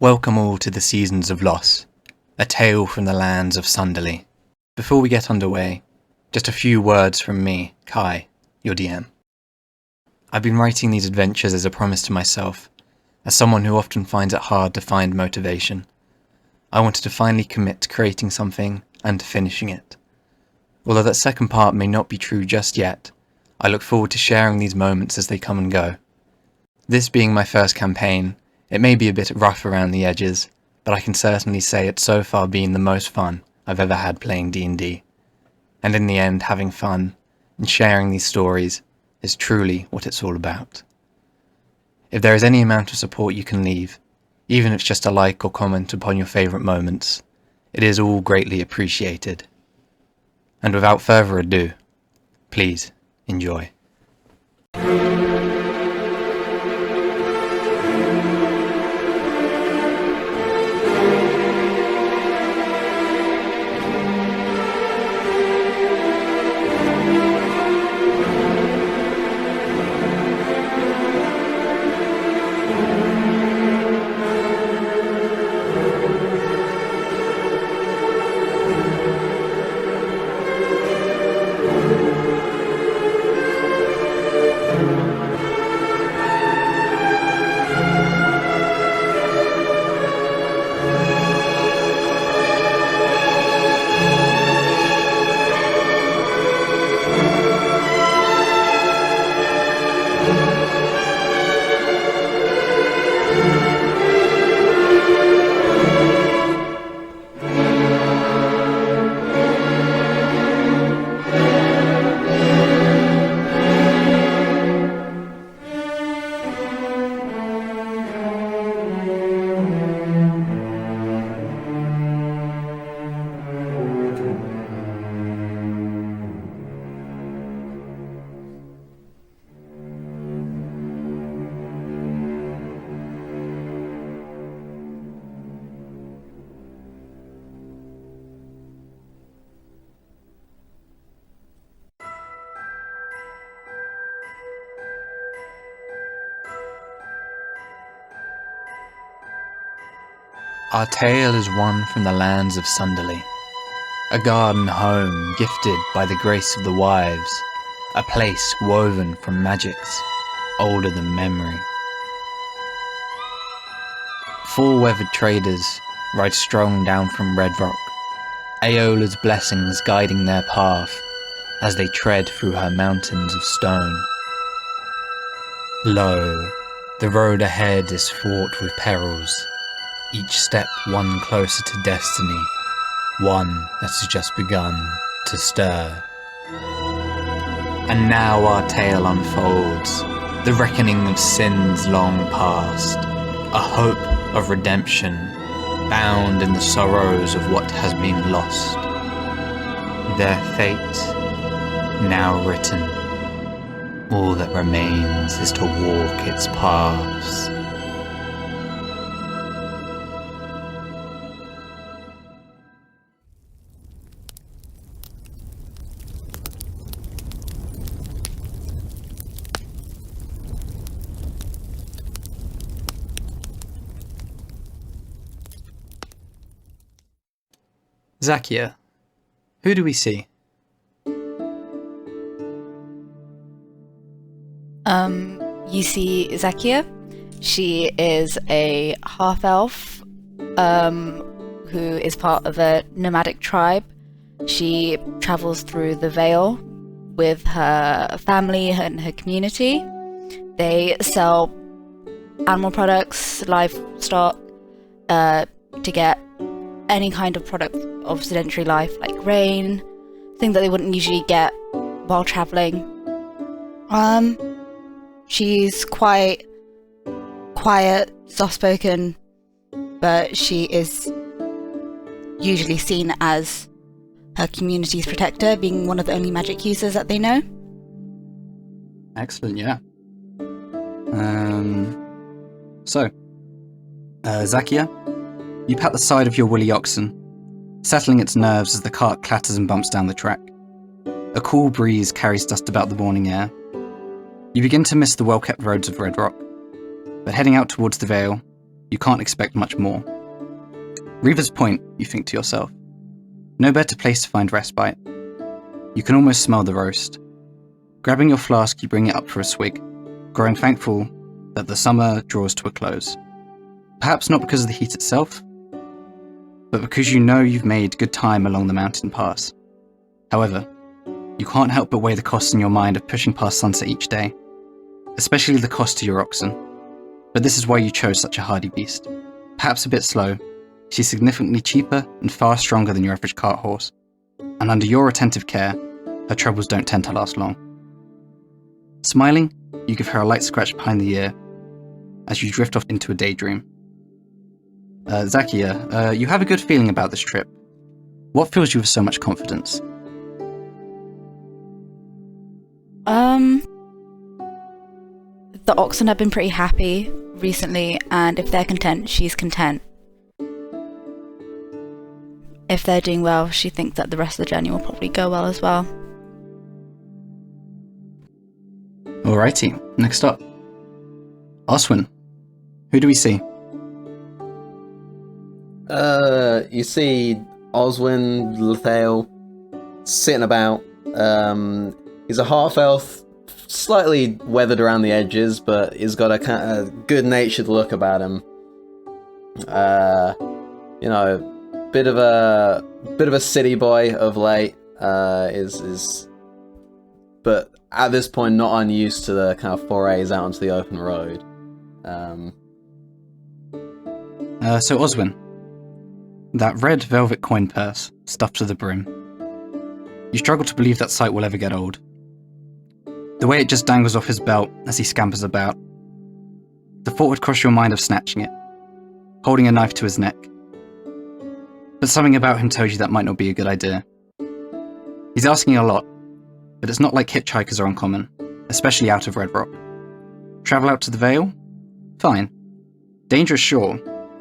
Welcome all to the Seasons of Loss, a tale from the lands of Sunderly. Before we get underway, just a few words from me, Kai, your DM. I've been writing these adventures as a promise to myself, as someone who often finds it hard to find motivation. I wanted to finally commit to creating something and to finishing it. Although that second part may not be true just yet, I look forward to sharing these moments as they come and go. This being my first campaign, it may be a bit rough around the edges, but I can certainly say it's so far been the most fun I've ever had playing D&D. And in the end, having fun and sharing these stories is truly what it's all about. If there is any amount of support you can leave, even if it's just a like or comment upon your favourite moments, it is all greatly appreciated. And without further ado, please enjoy. Our tale is one from the lands of Sunderly, a garden home gifted by the grace of the wives, a place woven from magics older than memory. 4 weathered traders ride strong down from Red Rock, Aeola's blessings guiding their path as they tread through her mountains of stone. Lo, the road ahead is fraught with perils, each step one closer to destiny, one that has just begun to stir. And now our tale unfolds, the reckoning of sins long past, a hope of redemption, bound in the sorrows of what has been lost. Their fate, now written, all that remains is to walk its paths. Zakia, who do we see? You see Zakia. She is a half-elf who is part of a nomadic tribe. She travels through the Vale with her family and her community. They sell animal products, livestock, to get any kind of product of sedentary life, like grain, things that they wouldn't usually get while traveling. She's quite quiet, soft-spoken, but she is usually seen as her community's protector, being one of the only magic users that they know. Excellent, yeah. Zakia, you pat the side of your woolly oxen, settling its nerves as the cart clatters and bumps down the track. A cool breeze carries dust about the morning air. You begin to miss the well-kept roads of Red Rock, but heading out towards the Vale, You can't expect much more. Reivers Point, you think to yourself. No better place to find respite. You can almost smell the roast. Grabbing your flask, you bring it up for a swig, growing thankful that the summer draws to a close. Perhaps not because of the heat itself, but because you know you've made good time along the mountain pass. However, you can't help but weigh the costs in your mind of pushing past sunset each day, especially the cost to your oxen. But this is why you chose such a hardy beast. Perhaps a bit slow, she's significantly cheaper and far stronger than your average cart horse, and under your attentive care, her troubles don't tend to last long. Smiling, you give her a light scratch behind the ear as you drift off into a daydream. Zakia, you have a good feeling about this trip. What fills you with so much confidence? The oxen have been pretty happy recently, and if they're content, she's content. If they're doing well, she thinks that the rest of the journey will probably go well as well. Alrighty, next up. Oswin, who do we see? You see Oswin Lethale sitting about. He's a half-elf, slightly weathered around the edges, but he's got a kind of good-natured look about him. Bit of a city boy of late. But at this point not unused to the kind of forays out onto the open road. So Oswin, that red velvet coin purse stuffed to the brim. You struggle to believe that sight will ever get old. The way it just dangles off his belt as he scampers about. The thought would cross your mind of snatching it, holding a knife to his neck. But something about him tells you that might not be a good idea. He's asking a lot, but it's not like hitchhikers are uncommon, especially out of Red Rock. Travel out to the Vale? Fine. Dangerous, sure,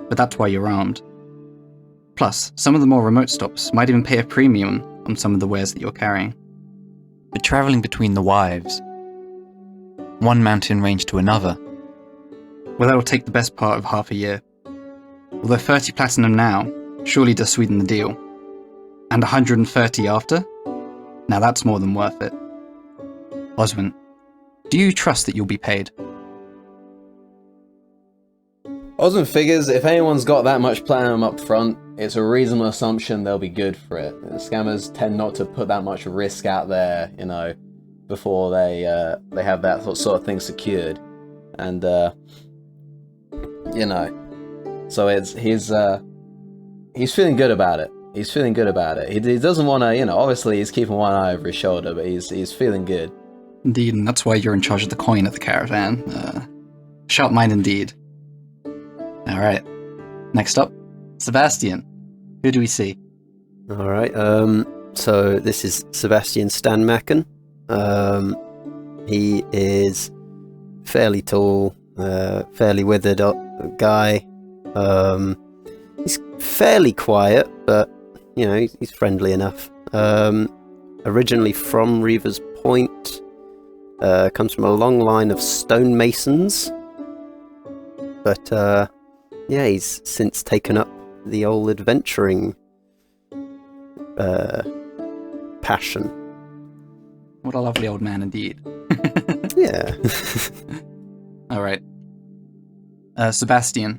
but that's why you're armed. Plus, some of the more remote stops might even pay a premium on some of the wares that you're carrying. But travelling between the wives, one mountain range to another, Well, that'll take the best part of half a year. Although 30 platinum now surely does sweeten the deal. And 130 after? Now that's more than worth it. Oswin, do you trust that you'll be paid? Oswin figures if anyone's got that much platinum up front, it's a reasonable assumption they'll be good for it. The scammers tend not to put that much risk out there, before they have that sort of thing secured. And, so he's feeling good about it. He's feeling good about it. He doesn't want to, obviously he's keeping one eye over his shoulder, but he's feeling good. Indeed, and that's why you're in charge of the coin at the caravan. Sharp mind indeed. Alright, next up, Sebastian. Who do we see? Alright, so this is Sebastian Stanmacken. He is fairly tall, fairly withered up guy. He's fairly quiet, but, he's friendly enough. Originally from Reivers Point, comes from a long line of stonemasons. But, he's since taken up the old adventuring passion. What a lovely old man indeed. Yeah. Alright. Sebastian,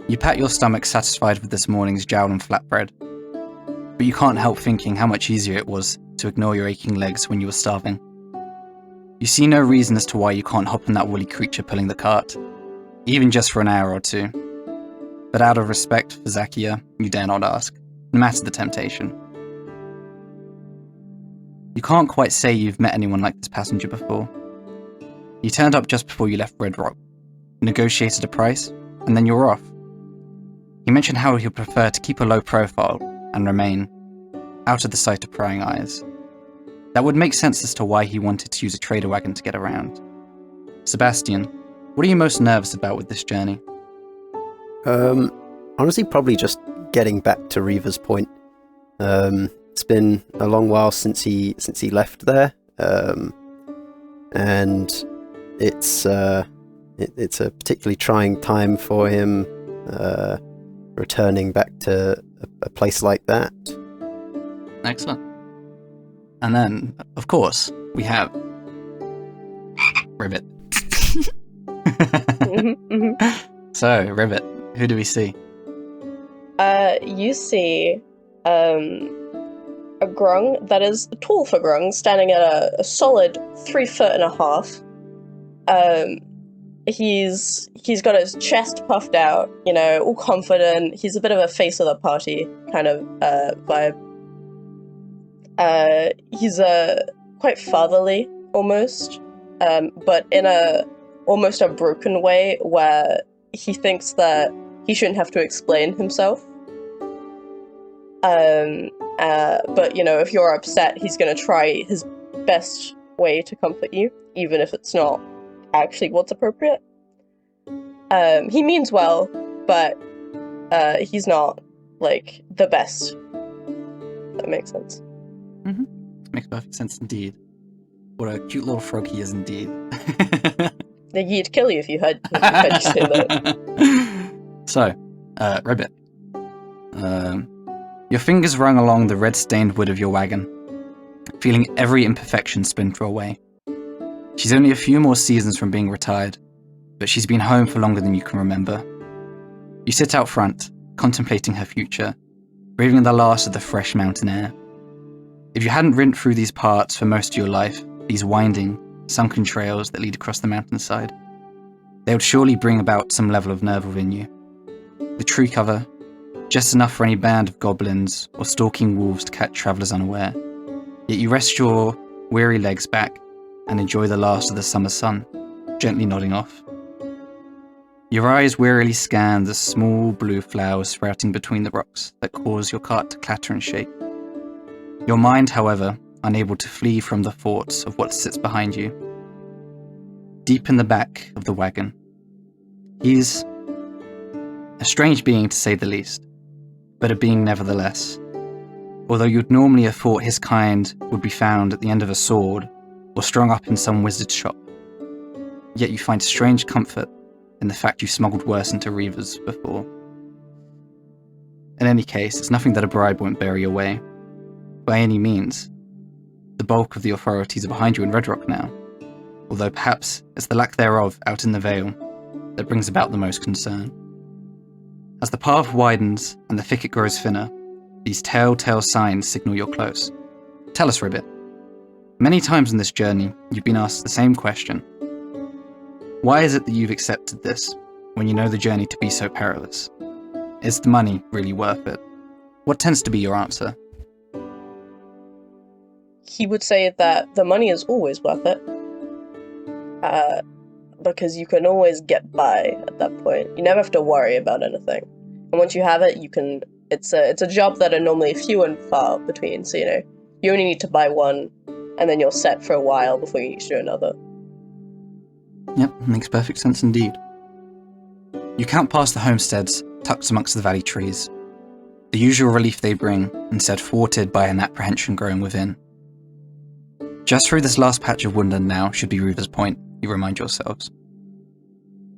you pat your stomach satisfied with this morning's jowl and flatbread, but you can't help thinking how much easier it was to ignore your aching legs when you were starving. You see no reason as to why you can't hop on that woolly creature pulling the cart, even just for an hour or two. But out of respect for Zakia, you dare not ask, no matter the temptation. You can't quite say you've met anyone like this passenger before. You turned up just before you left Red Rock, negotiated a price, and then you're off. He mentioned how he'd prefer to keep a low profile and remain out of the sight of prying eyes. That would make sense as to why he wanted to use a trader wagon to get around. Sebastian, what are you most nervous about with this journey? Honestly, probably just getting back to Reivers Point. It's been a long while since he left there, and it's it's a particularly trying time for him, returning back to a place like that. Excellent. And then, of course, we have Ribbit. So, Ribbit, who do we see? You see a grung that is tall for grung, standing at a solid 3.5 feet. He's got his chest puffed out, all confident. He's a bit of a face of the party kind of vibe. He's quite fatherly almost, but in almost a broken way where he thinks that he shouldn't have to explain himself. But if you're upset, he's gonna try his best way to comfort you, even if it's not actually what's appropriate. He means well, but he's not like the best. If that makes sense. Mm-hmm. Makes perfect sense indeed. What a cute little frog he is indeed. He'd kill you if you heard you say that. So, Ribbit. Your fingers rung along the red-stained wood of your wagon, feeling every imperfection splinter away. She's only a few more seasons from being retired, but she's been home for longer than you can remember. You sit out front, contemplating her future, breathing the last of the fresh mountain air. If you hadn't ridden through these parts for most of your life, these winding, sunken trails that lead across the mountainside, they would surely bring about some level of nerve within you. The tree cover, just enough for any band of goblins or stalking wolves to catch travellers unaware. Yet you rest your weary legs back and enjoy the last of the summer sun, gently nodding off. Your eyes wearily scan the small blue flowers sprouting between the rocks that cause your cart to clatter and shake. Your mind, however, unable to flee from the thoughts of what sits behind you. Deep in the back of the wagon, he's a strange being to say the least, but a being nevertheless. Although you'd normally have thought his kind would be found at the end of a sword or strung up in some wizard's shop. Yet you find strange comfort in the fact you've smuggled worse into Reivers before. In any case, it's nothing that a bribe won't bear you away. By any means. The bulk of the authorities are behind you in Red Rock now, although perhaps it's the lack thereof out in the Vale that brings about the most concern. As the path widens and the thicket grows thinner, these telltale signs signal you're close. Tell us, Ribbit. Many times on this journey, you've been asked the same question. Why is it that you've accepted this, when you know the journey to be so perilous? Is the money really worth it? What tends to be your answer? He would say that the money is always worth it. Because you can always get by at that point. You never have to worry about anything. And once you have it, it's a job that are normally few and far between, so you only need to buy one, and then you're set for a while before you need to do another. Yep, makes perfect sense indeed. You count past the homesteads, tucked amongst the valley trees. The usual relief they bring, instead thwarted by an apprehension growing within. Just through this last patch of woodland now should be Reivers Point, you remind yourselves.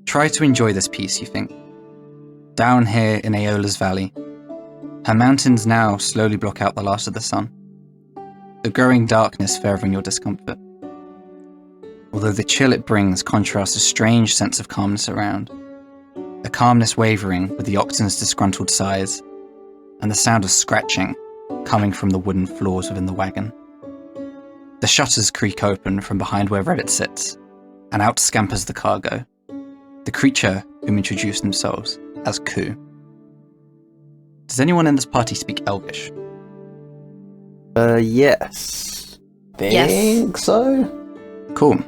Try to enjoy this peace, you think. Down here in Aeola's valley, her mountains now slowly block out the last of the sun, the growing darkness furthering your discomfort. Although the chill it brings contrasts a strange sense of calmness around, a calmness wavering with the oxen's disgruntled sighs, and the sound of scratching coming from the wooden floors within the wagon. The shutters creak open from behind where Rebbit sits, and out scampers the cargo, the creature whom introduced themselves as Ku. Does anyone in this party speak Elvish? Yes. Think so? Cool.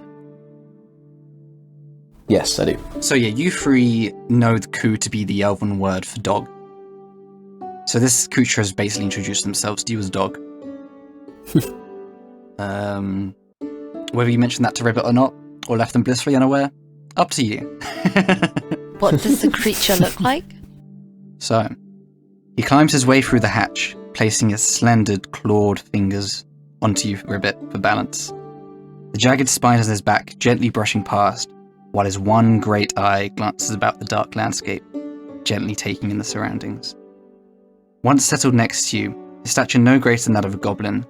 Yes, I do. So yeah, you three know the Ku to be the elven word for dog. So this creature has basically introduced themselves to you as dog. Whether you mentioned that to Ribbit or not, or left them blissfully unaware, up to you. What does the creature look like? So, he climbs his way through the hatch, placing his slender, clawed fingers onto you, Ribbit, for balance. The jagged spine on his back gently brushing past, while his one great eye glances about the dark landscape, gently taking in the surroundings. Once settled next to you, his stature no greater than that of a goblin,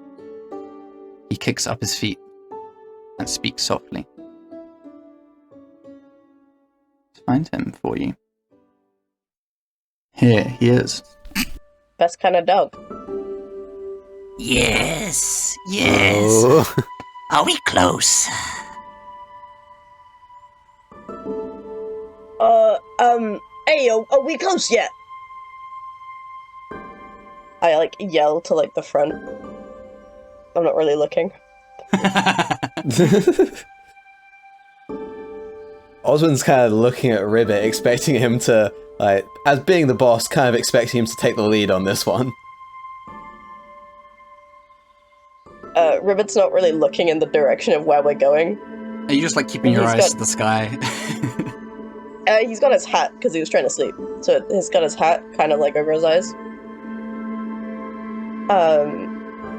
he kicks up his feet and speaks softly. Find him for you. Here he is. Best kind of dog. Yes. Oh. Are we close? Hey, are we close yet? I, like, yell to, like, the front. I'm not really looking. Oswin's kind of looking at Ribbit, expecting him to, like, as being the boss, kind of expecting him to take the lead on this one. Ribbit's not really looking in the direction of where we're going. Are you just like keeping your eyes to the sky? He's got his hat, because he was trying to sleep. So he's got his hat kind of, like, over his eyes.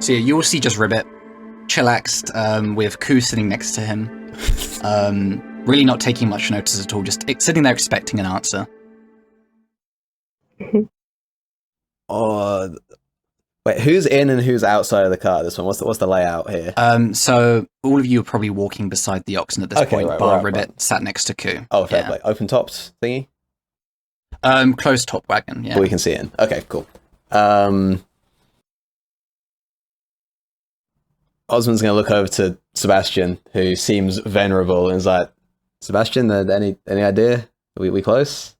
So yeah, you will see just Ribbit, chillaxed, with Koo sitting next to him. Really not taking much notice at all, just sitting there expecting an answer. Wait, who's in and who's outside of the car? This one, what's the layout here? So all of you are probably walking beside the oxen at this point, right, bar right, Ribbit right. sat next to Koo. Oh, fair play. Open topped thingy? Closed top wagon, yeah. We can see in. Okay, cool. Oswin's going to look over to Sebastian, who seems venerable, and is like, Sebastian, any idea? Are we close?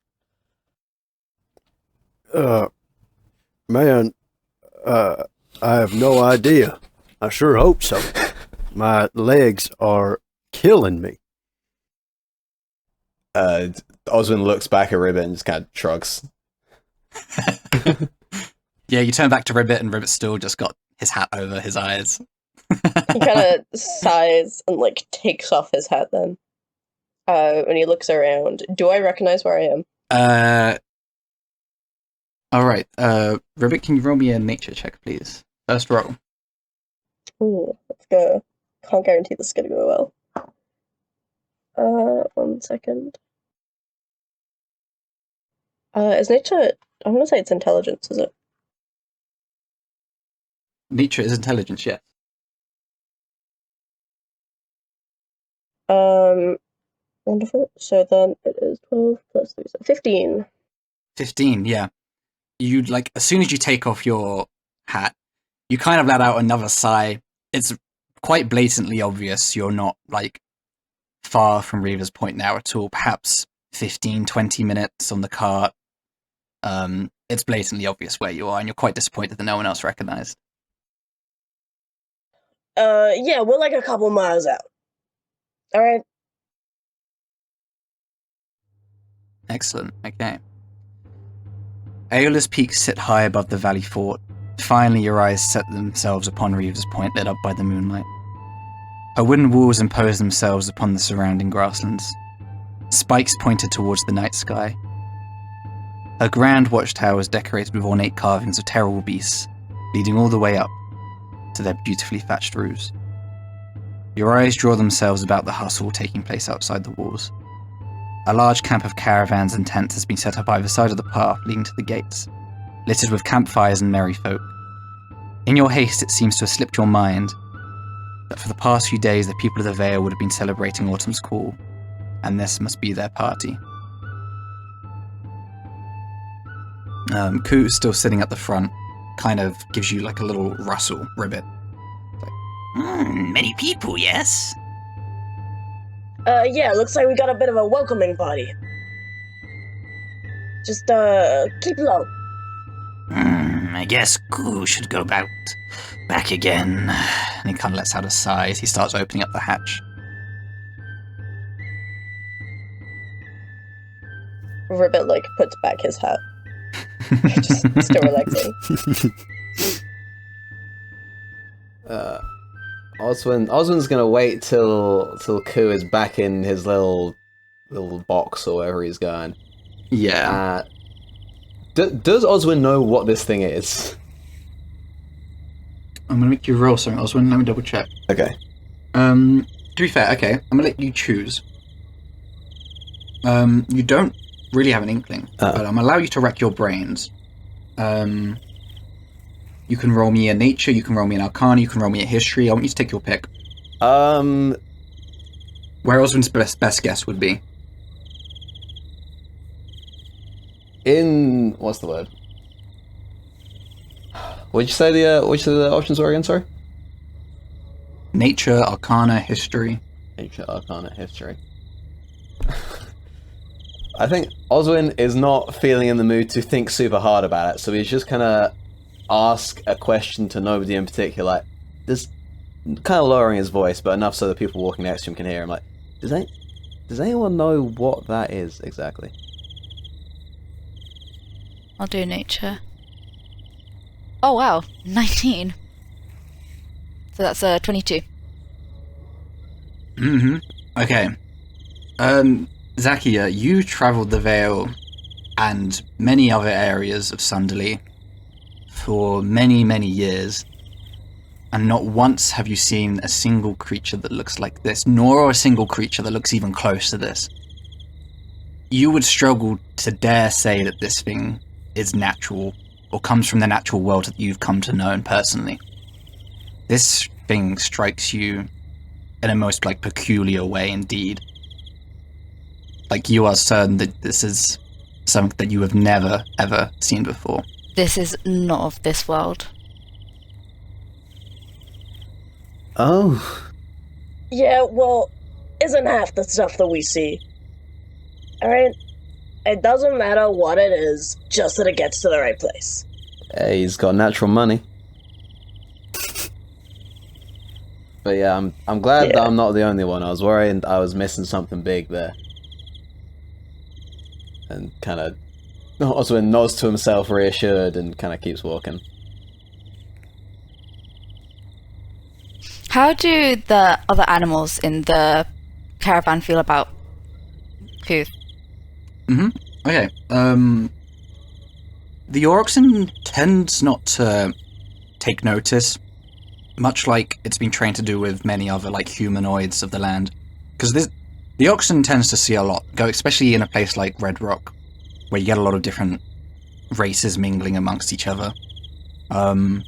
Man, I have no idea. I sure hope so. My legs are killing me. Oswin looks back at Ribbit and just kind of shrugs. Yeah, you turn back to Ribbit, and Ribbit's still just got his hat over his eyes. He kind of sighs and, like, takes off his hat then. When he looks around. Do I recognize where I am? Alright, Ribbit, can you roll me a nature check, please? First roll. Ooh, let's go. Can't guarantee this is gonna go well. 1 second. Is nature... I want to say it's intelligence, is it? Nature is intelligence, yes. Wonderful. So then it is 12 plus 3, so 15. 15, yeah. You, like, as soon as you take off your hat, you kind of let out another sigh. It's quite blatantly obvious you're not, like, far from Reivers' point now at all. Perhaps 15, 20 minutes on the cart. It's blatantly obvious where you are, and you're quite disappointed that no one else recognized. Yeah, we're like a couple miles out. Alright. Excellent, okay. Aeola's peaks sit high above the valley fort. Finally your eyes set themselves upon Reivers' point lit up by the moonlight. Her wooden walls impose themselves upon the surrounding grasslands. Spikes pointed towards the night sky. Her grand watchtower is decorated with ornate carvings of terrible beasts, leading all the way up to their beautifully thatched roofs. Your eyes draw themselves about the hustle taking place outside the walls. A large camp of caravans and tents has been set up either side of the path leading to the gates, littered with campfires and merry folk. In your haste, it seems to have slipped your mind that for the past few days the people of the Vale would have been celebrating Autumn's Call, and this must be their party. Koo, still sitting at the front, kind of gives you like a little rustle, Ribbit. Many people, yes? Yeah, looks like we got a bit of a welcoming party. Just, keep low. I guess Koo should go back again. And he kind of lets out a sigh as he starts opening up the hatch. Ribbit, like, puts back his hat. Just still relaxing. Oswin's gonna wait till Koo is back in his little box or wherever he's going. Yeah. Does Oswin know what this thing is? I'm gonna make you roll something, Oswin. Let me double check. Okay. To be fair, okay, I'm gonna let you choose. You don't really have an inkling, but I'm allow you to rack your brains. You can roll me a nature, you can roll me an arcana, you can roll me a history. I want you to take your pick. Where Oswin's best guess would be. What's the word? What'd you say which of the options were again, sorry? Nature, arcana, history. Nature, arcana, history. I think Oswin is not feeling in the mood to think super hard about it, so he's just kind of ask a question to nobody in particular, like, kind of lowering his voice, but enough so that people walking next to him can hear him, like, does anyone know what that is exactly? I'll do nature. Oh wow, 19. So that's 22. Okay. Zakia, you travelled the Vale and many other areas of Sunderly for many, many years, and not once have you seen a single creature that looks like this, nor a single creature that looks even close to this. You would struggle to dare say that this thing is natural, or comes from the natural world that you've come to know personally. This thing strikes you in a most, peculiar way indeed. Like, you are certain that this is something that you have never, ever seen before. This is not of this world. Oh. Yeah, well, isn't half the stuff that we see. Alright? It doesn't matter what it is, just that it gets to the right place. Hey, he's got natural money. But yeah, I'm glad that I'm not the only one. I was worried I was missing something big there. And kind of Oswin nods to himself, reassured, and kind of keeps walking. How do the other animals in the caravan feel about Kuth? Okay. The Orexin tends not to take notice, much like it's been trained to do with many other, humanoids of the land. Because the Oxen tends to see a lot, especially in a place like Red Rock, where you get a lot of different races mingling amongst each other. And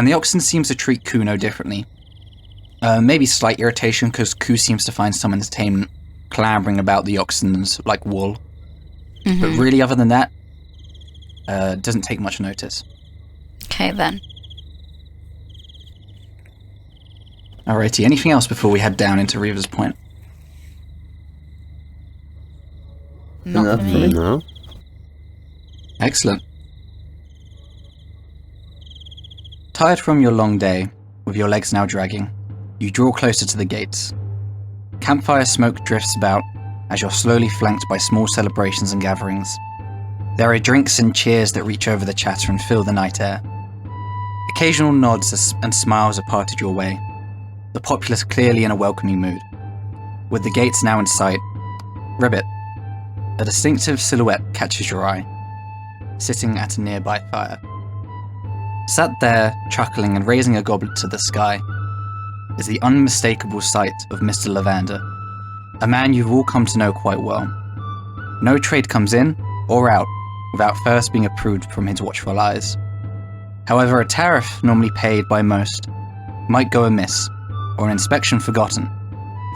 the Oxen seems to treat Ku no differently. Maybe slight irritation, because Ku seems to find some entertainment clambering about the Oxen's, wool. Mm-hmm. But really, other than that, doesn't take much notice. Okay, then. Alrighty, anything else before we head down into Reivers Point? Not for me. No. Excellent. Tired from your long day, with your legs now dragging, you draw closer to the gates. Campfire smoke drifts about as you're slowly flanked by small celebrations and gatherings. There are drinks and cheers that reach over the chatter and fill the night air. Occasional nods and smiles are parted your way, the populace clearly in a welcoming mood. With the gates now in sight, Ribbit, a distinctive silhouette catches your eye, sitting at a nearby fire. Sat there, chuckling and raising a goblet to the sky, is the unmistakable sight of Mr.Levander, a man you've all come to know quite well. No trade comes in or out without first being approved from his watchful eyes. However, a tariff normally paid by most might go amiss, or an inspection forgotten,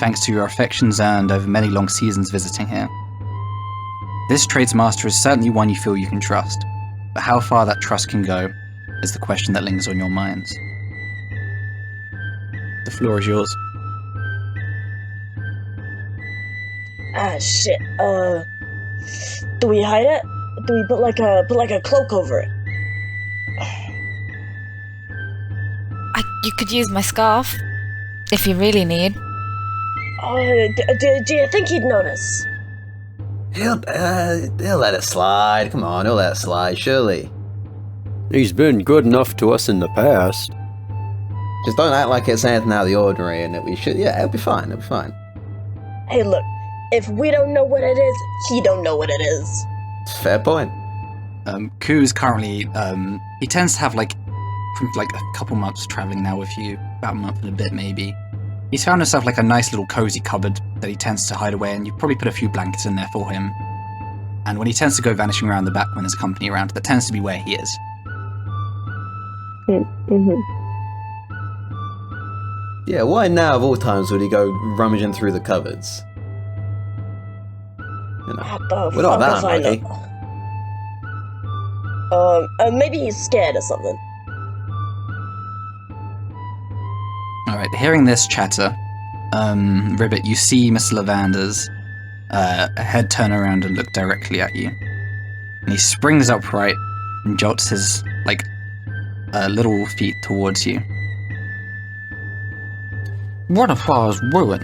thanks to your affections earned over many long seasons visiting here. This tradesmaster is certainly one you feel you can trust, but how far that trust can go is the question that lingers on your minds. The floor is yours. Ah, shit. Do we hide it? Do we put like a cloak over it? You could use my scarf, if you really need. Do you think he'd notice? He'll let it slide. Come on, he'll let it slide, surely. He's been good enough to us in the past. Just don't act like it's anything out of the ordinary and that we should... Yeah, it'll be fine, it'll be fine. Hey, look. If we don't know what it is, he don't know what it is. Fair point. Ku is currently... he tends to have, from a couple months travelling now with you, about a month and a bit maybe. He's found himself a nice little cozy cupboard that he tends to hide away, and you probably put a few blankets in there for him. And when he tends to go vanishing around the back when there's company around, that tends to be where he is. Mm-hmm. Yeah, why now of all times would he go rummaging through the cupboards? You know, What the we're not fuck that is I lucky. know? Maybe he's scared or something. Alright, hearing this chatter, Ribbit, you see Mr.Levander's head turn around and look directly at you. And he springs upright and jolts his, little feet towards you. What a fire's ruin.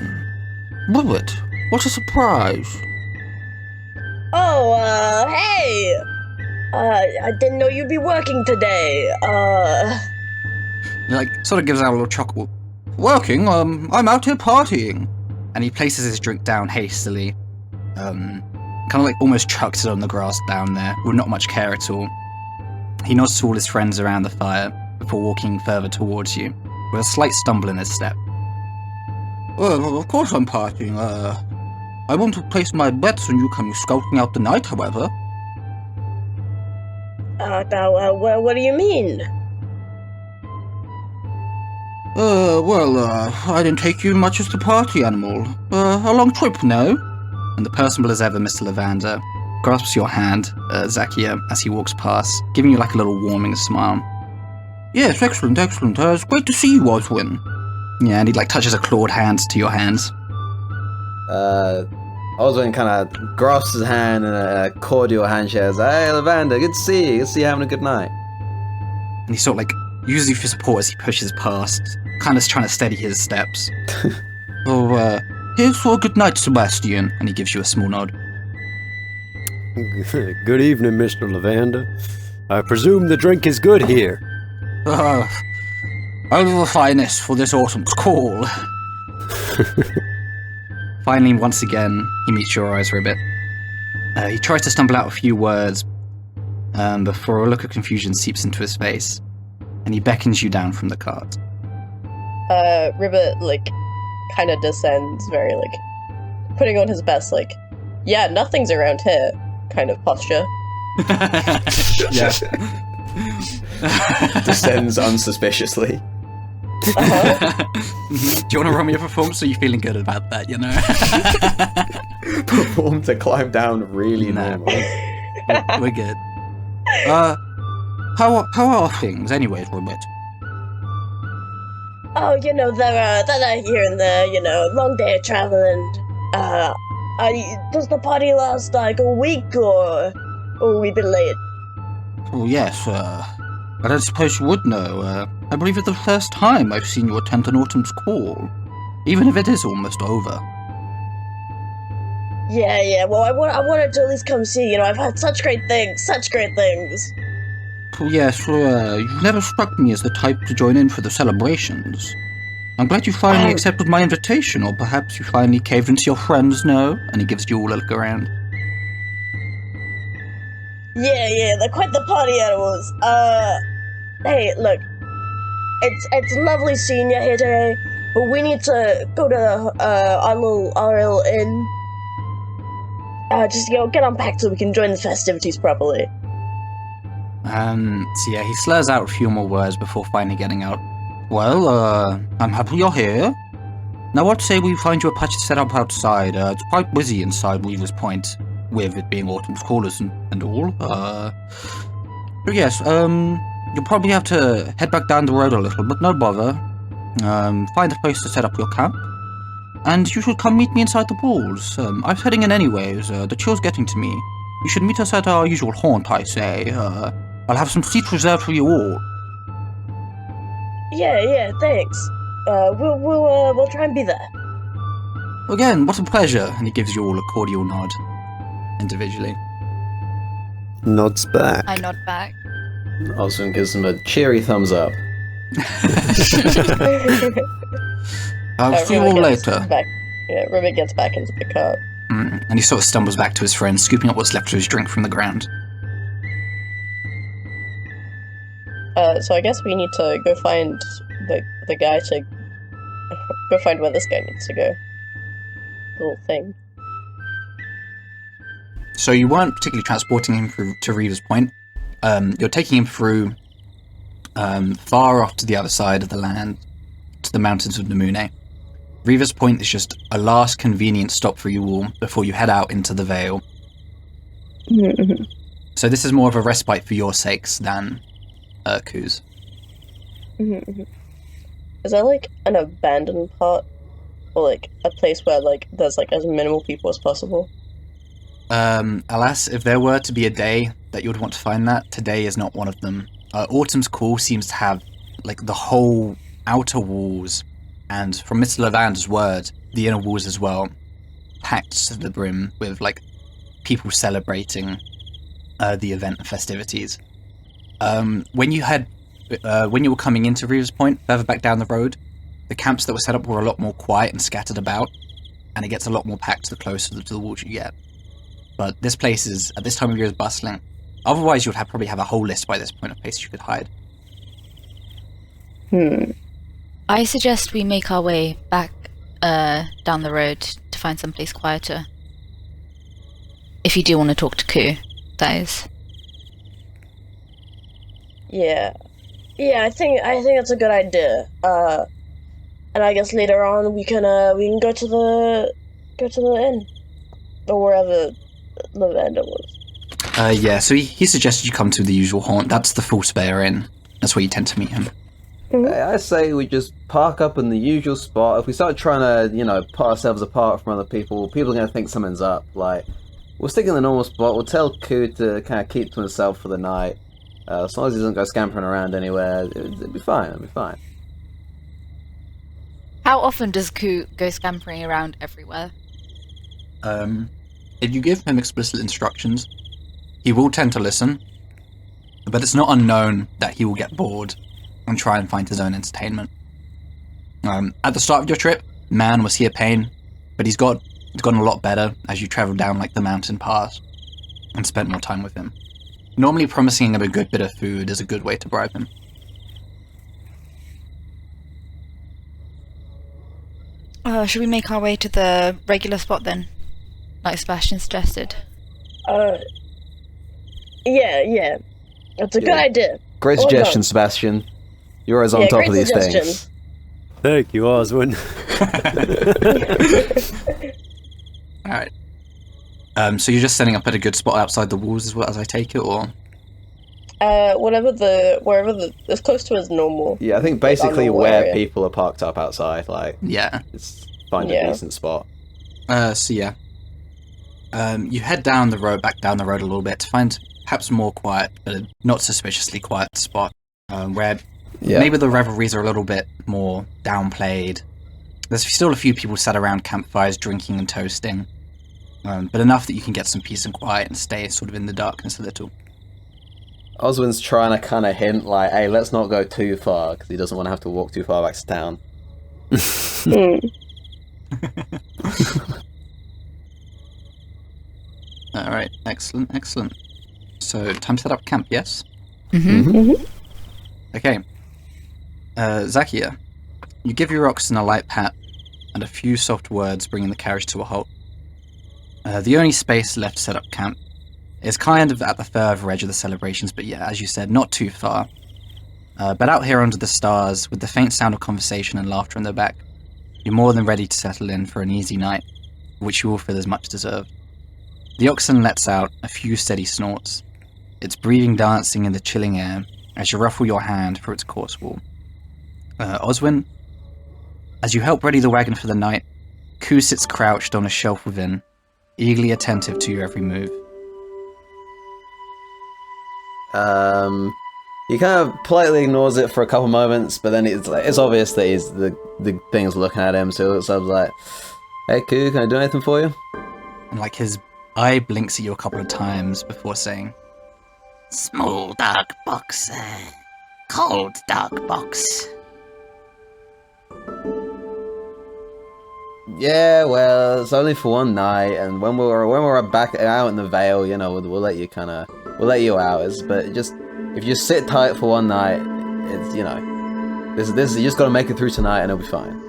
Ribbit, what a surprise. Oh, hey! I didn't know you'd be working today. He, sort of gives out a little chuckle. Working? I'm out here partying. And he places his drink down hastily. Kind of almost chucks it on the grass down there, with not much care at all. He nods to all his friends around the fire, before walking further towards you, with a slight stumble in his step. Well, of course I'm partying. I won't have placed my bets on you coming scouting out the night, however. What do you mean? I didn't take you much as the party animal. A long trip, no? And the personable as ever, Mr. Levander, grasps your hand, Zakia, as he walks past, giving you a little warming smile. Yes, excellent. It's great to see you, Oswin. Yeah, and he touches a clawed hand to your hands. Oswin kind of grasps his hand in a cordial handshake. Hey, Levander, good to see you. Good to see you having a good night. And he sort of uses you for support as he pushes past, kind of trying to steady his steps. Here's for a good night, Sebastian. And he gives you a small nod. Good evening, Mr. Levander. I presume the drink is good here. Over the finest for this autumn's call. Finally, once again, he meets your eyes, Ribbit. He tries to stumble out a few words before a look of confusion seeps into his face, and he beckons you down from the cart. Ribbit, kind of descends very, putting on his best, yeah, nothing's around here kind of posture. Yeah. Descends unsuspiciously. Uh-huh. Do you want to run me a performance, or are you feeling good about that, Perform to climb down really normal. We're good. How are things, anyways, Ribbit? Oh, they're here and there, long day of traveling. Does the party last a week or we been late? Oh, yes, I don't suppose you would know. I believe it's the first time I've seen you attend an autumn's call, even if it is almost over. Yeah, well, I wanted to at least come see, I've had such great things. Oh, yes, you've never struck me as the type to join in for the celebrations. I'm glad you finally accepted my invitation, or perhaps you finally caved into your friends, no? And he gives you all a look around. Yeah, they're quite the party animals. Hey, look, it's lovely seeing you here today, but we need to go to our little inn. Just get unpacked so we can join the festivities properly. So yeah, he slurs out a few more words before finally getting out. Well, I'm happy you're here. Now what say we find you a patch set up outside? It's quite busy inside Reivers Point, with it being autumn's callers and all. But yes, you'll probably have to head back down the road a little, but no bother. Find a place to set up your camp. And you should come meet me inside the walls. I'm heading in anyways, the chill's getting to me. You should meet us at our usual haunt, I say. I'll have some seats reserved for you all. Yeah, thanks. We'll try and be there. Again, what a pleasure, and he gives you all a cordial nod, individually. Nods back. I nod back. Oswin gives him a cheery thumbs up. I'll see you all later. Ribbit gets back into the cart. And he sort of stumbles back to his friend, scooping up what's left of his drink from the ground. So I guess we need to go find the guy to go find where this guy needs to go. little thing. So you weren't particularly transporting him through to Reivers Point. You're taking him through far off to the other side of the land, to the mountains of Namune. Reivers Point is just a last convenient stop for you all before you head out into the Vale. Mm-hmm. So this is more of a respite for your sakes than Ku's. Mm-hmm. Is there like an abandoned part, or like a place where like there's like as minimal people as possible? Alas, if there were to be a day that you would want to find that, today is not one of them. Autumn's Call seems to have like the whole outer walls, and from Mr.Levander's word, the inner walls as well, packed to the brim with like people celebrating the event and festivities. When you were coming into Reivers Point, further back down the road, the camps that were set up were a lot more quiet and scattered about, and it gets a lot more packed the closer to the walls you get. But this place is, at this time of year, is bustling. Otherwise, you would probably have a whole list by this point of places you could hide. I suggest we make our way back down the road to find someplace quieter. If you do want to talk to Ku, that is. Yeah, I think that's a good idea. And I guess later on we can go to the inn or wherever Levander was. Yeah, so he suggested you come to the usual haunt. That's the Full Spare Inn. That's where you tend to meet him. I say we just park up in the usual spot. If we start trying to, put ourselves apart from other people, people are going to think something's up. Like, we'll stick in the normal spot. We'll tell Ku to kind of keep to himself for the night. As long as he doesn't go scampering around anywhere, it'll be fine. It'll be fine. How often does Ku go scampering around everywhere? If you give him explicit instructions, he will tend to listen, but it's not unknown that he will get bored and try and find his own entertainment. At the start of your trip, man was here pain, but it's gotten a lot better as you travel down like the mountain pass and spent more time with him. Normally promising him a good bit of food is a good way to bribe him. Should we make our way to the regular spot then? Like Sebastian suggested. Yeah. That's a good idea. Great Well suggestion, done. Sebastian. You're always on top great of these suggestion. things. Thank you, Oswin. Alright. So you're just setting up at a good spot outside the walls as I take it, or? Wherever as close to as normal. Yeah, I think basically normal where area. people are parked up outside, like, Yeah. it's find Yeah. a decent spot. You head down the road, back down the road a little bit to find perhaps a more quiet, but not suspiciously quiet spot, where maybe the revelries are a little bit more downplayed. There's still a few people sat around campfires drinking and toasting, but enough that you can get some peace and quiet and stay sort of in the darkness a little. Oswin's trying to kind of hint, like, hey, let's not go too far, because he doesn't want to have to walk too far back to town. Alright, excellent. So, time to set up camp, yes? Okay. Zakia, you give your oxen a light pat and a few soft words bringing the carriage to a halt. The only space left to set up camp is kind of at the further edge of the celebrations, but yeah, as you said, not too far. But out here under the stars, with the faint sound of conversation and laughter in the back, you're more than ready to settle in for an easy night, which you all feel is much deserved. The oxen lets out a few steady snorts, its breathing dancing in the chilling air as you ruffle your hand for its course wall. Oswin, as you help ready the wagon for the night, Ku sits crouched on a shelf within, eagerly attentive to your every move. He kind of politely ignores it for a couple moments, but then it's obvious that the thing's looking at him, so he looks up like, hey Ku, can I do anything for you? And like his eye blinks at you a couple of times before saying, Small dark box, cold dark box. Yeah, well, it's only for one night, and when we're back out in the Vale, we'll let you out. But just if you sit tight for one night, it's this you just got to make it through tonight, and it'll be fine.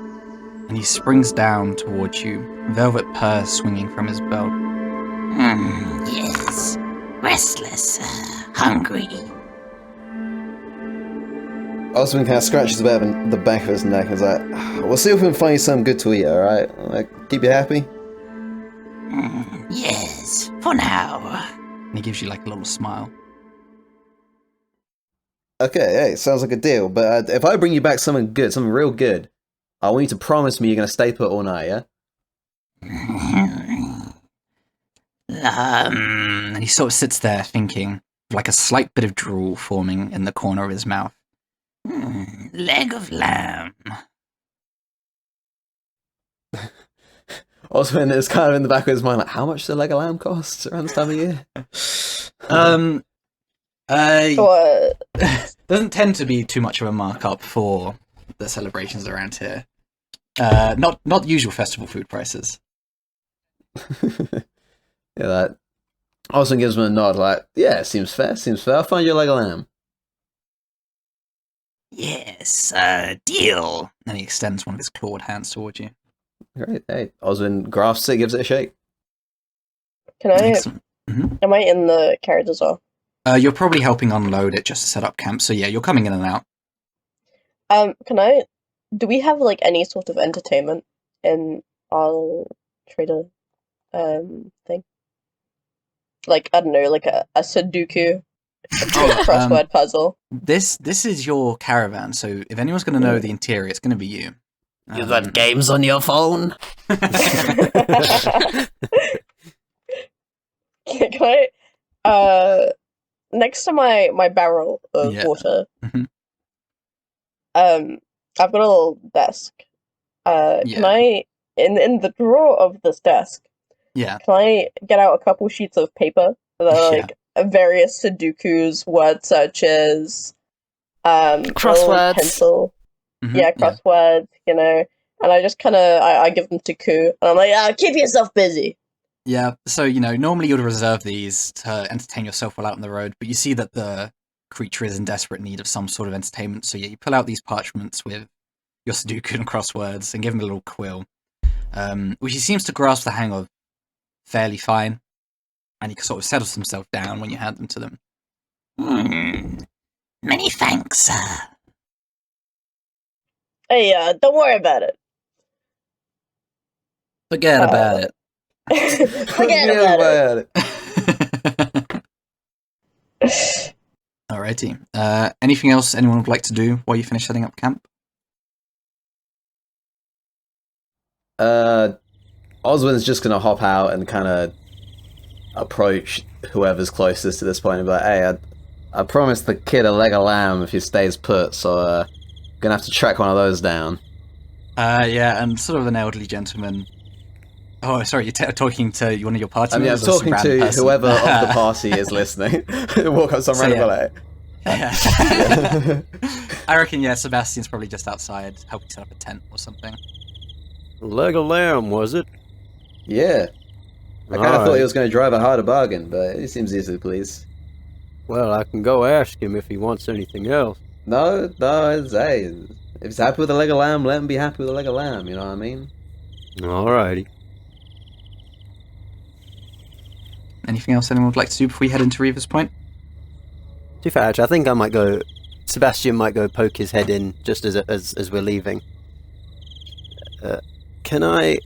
and he springs down towards you, velvet purse swinging from his belt. Yes. Restless, hungry. Oswin kind of scratches a bit of the back of his neck and is like, we'll see if we can find you something good to eat, alright? Like, keep you happy? Yes, for now. And he gives you like a little smile. Okay, hey, sounds like a deal, but if I bring you back something good, something real good, I want you to promise me you're going to stay put all night, yeah? And he sort of sits there thinking, like a slight bit of drool forming in the corner of his mouth. Leg of lamb. Oswin is kind of in the back of his mind, like, how much does a leg of lamb cost around this time of year? What? Doesn't tend to be too much of a markup for the celebrations around here. Not usual festival food prices. Yeah, that. Oswin gives him a nod, like, yeah, seems fair. I'll find you a leg of lamb. Yes, deal. And he extends one of his clawed hands towards you. Great, hey. Oswin grasps it, gives it a shake. Can I? Excellent. Am I in the carriage as well? You're probably helping unload it just to set up camp, so yeah, you're coming in and out. Can I? Do we have like any sort of entertainment in our trader thing? Like, I don't know, like a Sudoku, crossword puzzle. This is your caravan, so if anyone's going to know the interior, it's going to be you. You got games on your phone? Can I? Next to my barrel of water, I've got a little desk. Can I, in the drawer of this desk, can I get out a couple sheets of paper that are like various Sudokus, word searches, crosswords, pencil, crosswords, you know, and I just kind of I give them to Ku, and I'm like, keep yourself busy. Yeah, so, you know, normally you'd reserve these to entertain yourself while out on the road, but you see that the creature is in desperate need of some sort of entertainment, so yeah, you pull out these parchments with your Sudoku and crosswords and give him a little quill, which he seems to grasp the hang of fairly fine, and he sort of settles himself down when you hand them to them. Many thanks, sir. Hey, don't worry about it. Forget about it. Forget about it. Alrighty. Anything else anyone would like to do while you finish setting up camp? Oswin's just gonna hop out and kind of approach whoever's closest to this point and be like, hey, I promised the kid a leg of lamb if he stays put, so gonna have to track one of those down. Yeah, and sort of an elderly gentleman. Oh, sorry, you're talking to one of your party members? I mean, I'm talking to whoever of the party is listening. Walk up some random like. Yeah. I reckon, Sebastian's probably just outside helping set up a tent or something. Leg of lamb, was it? Yeah. I kind of thought he was going to drive a harder bargain, but he seems easy to please. Well, I can go ask him if he wants anything else. No, hey, if he's happy with a leg of lamb, let him be happy with a leg of lamb, you know what I mean? Alrighty. Anything else anyone would like to do before we head into Reivers Point? Too fast. I think I might go. Sebastian might go poke his head in just as we're leaving. Can I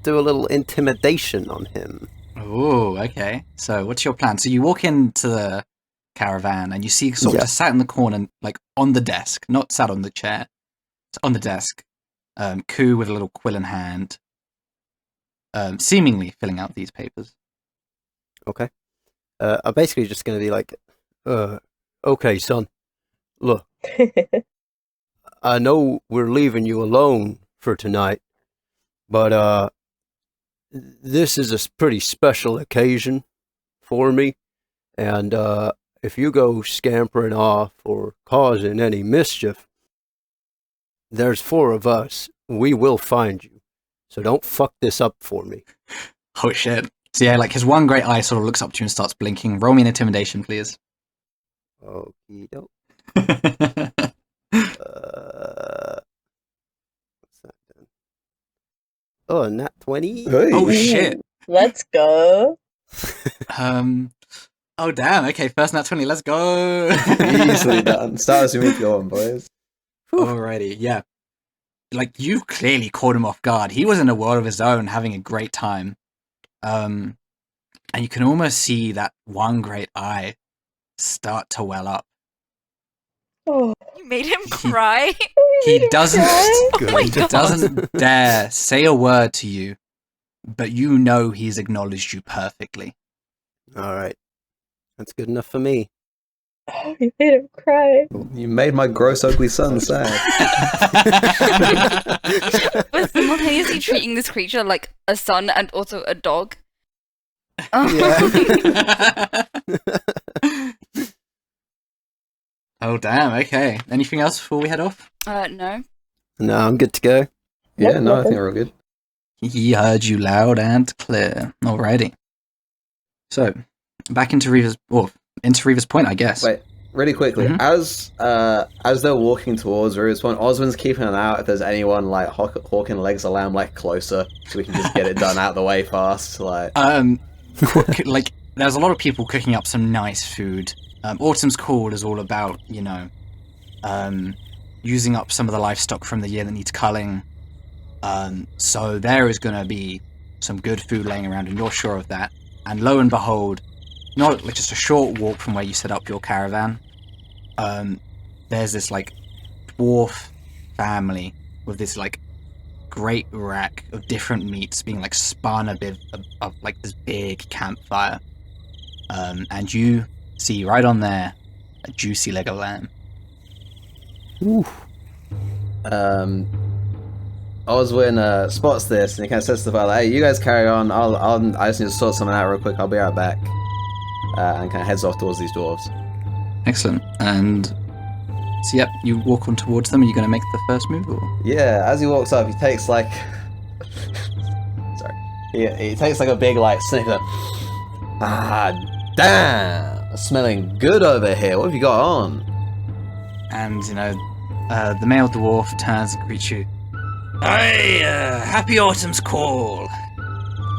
do a little intimidation on him? Oh, okay. So, what's your plan? So you walk into the caravan and you see sort of just sat in the corner, like on the desk, not sat on the chair, on the desk. Ku with a little quill in hand, seemingly filling out these papers. Okay. I'm basically just going to be like, okay, son, look, I know we're leaving you alone for tonight, but this is a pretty special occasion for me, and if you go scampering off or causing any mischief, there's 4 of us. We will find you, so don't fuck this up for me. Oh shit. So yeah, like his one great eye sort of looks up to you and starts blinking. Roll me an intimidation, please. Okie doke. Oh, nat 20. Hey. Oh shit. Let's go. Oh damn. Okay, first nat 20. Let's go. Easily done. Start as soon as you're on, boys. Alrighty, yeah. Like you clearly caught him off guard. He was in a world of his own, having a great time. And you can almost see that one great eye start to well up. Oh, You made him cry. He doesn't cry? Oh my God. doesn't dare say a word to you, but you know he's acknowledged you perfectly. All right. That's good enough for me. Oh, you made him cry. You made my gross, ugly son sad. But simultaneously treating this creature like a son and also a dog. Oh damn, okay. Anything else before we head off? No. No, I'm good to go. Yeah, no, I think we're all good. He heard you loud and clear. Alrighty. So, back into Reivers Point, I guess. Wait, really quickly, as they're walking towards Reivers Point, Oswin's keeping an eye out if there's anyone like hawking legs of lamb like closer, so we can just get it done out of the way fast. Like, Like, there's a lot of people cooking up some nice food. Autumn's Call is all about, using up some of the livestock from the year that needs culling. So there is going to be some good food laying around, and you're sure of that. And lo and behold, not like just a short walk from where you set up your caravan, there's this like dwarf family with this like great rack of different meats being like spun a bit of like this big campfire. And you see right on there a juicy leg of lamb. Ooh. Oswin spots this and he kind of says to the fella, "Hey, you guys carry on. I just need to sort something out real quick. I'll be right back." And kind of heads off towards these dwarves. Excellent. And so, yep, you walk on towards them. Are you going to make the first move? Or? Yeah, as he walks up, he takes like, sorry, he takes like a big like sniff. Damn, smelling good over here. What have you got on? And, the male dwarf turns and greets you. Hey, happy Autumn's Call.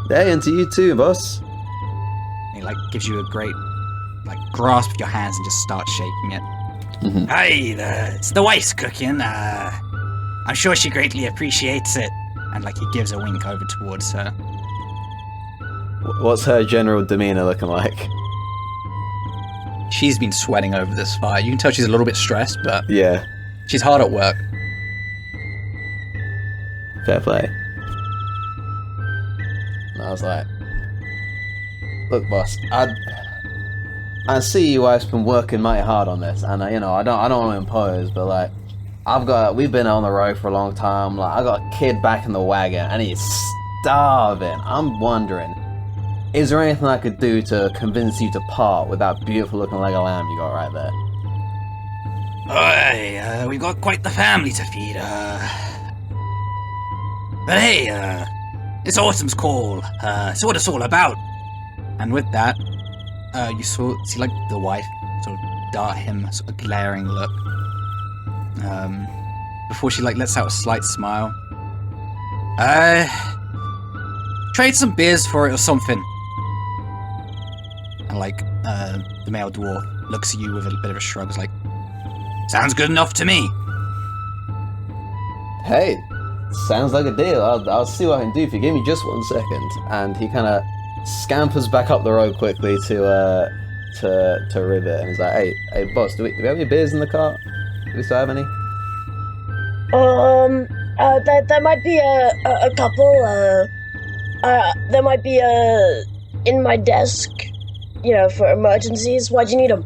Hey, and to you too, boss. He, gives you a great, grasp with your hands and just starts shaking it. Mm-hmm. Hey, it's the wife's cooking. I'm sure she greatly appreciates it. And, he gives a wink over towards her. What's her general demeanor looking like? She's been sweating over this fire. You can tell she's a little bit stressed, but Yeah, she's hard at work. fair play. And I was like, "Look, boss, I see you guys been working mighty hard on this, and I don't want to impose, but we've been on the road for a long time. I got a kid back in the wagon, and he's starving. I'm wondering, is there anything I could do to convince you to part with that beautiful looking leg of lamb you got right there?" Hey, we've got quite the family to feed. But hey, it's Autumn's Call. It's what it's all about. And with that, you see the wife sort of dart him a sort of glaring look. Before she lets out a slight smile. Trade some beers for it or something. And the male dwarf looks at you with a bit of a shrug. Is like, Sounds good enough to me. "Hey, sounds like a deal. I'll see what I can do if you give me just 1 second." And he kind of scampers back up the road quickly to Rivet, and he's like, "Hey, boss, do we have any beers in the cart? Do we still have any?" There might be a couple. There might be in my desk, for emergencies. Why'd you need them?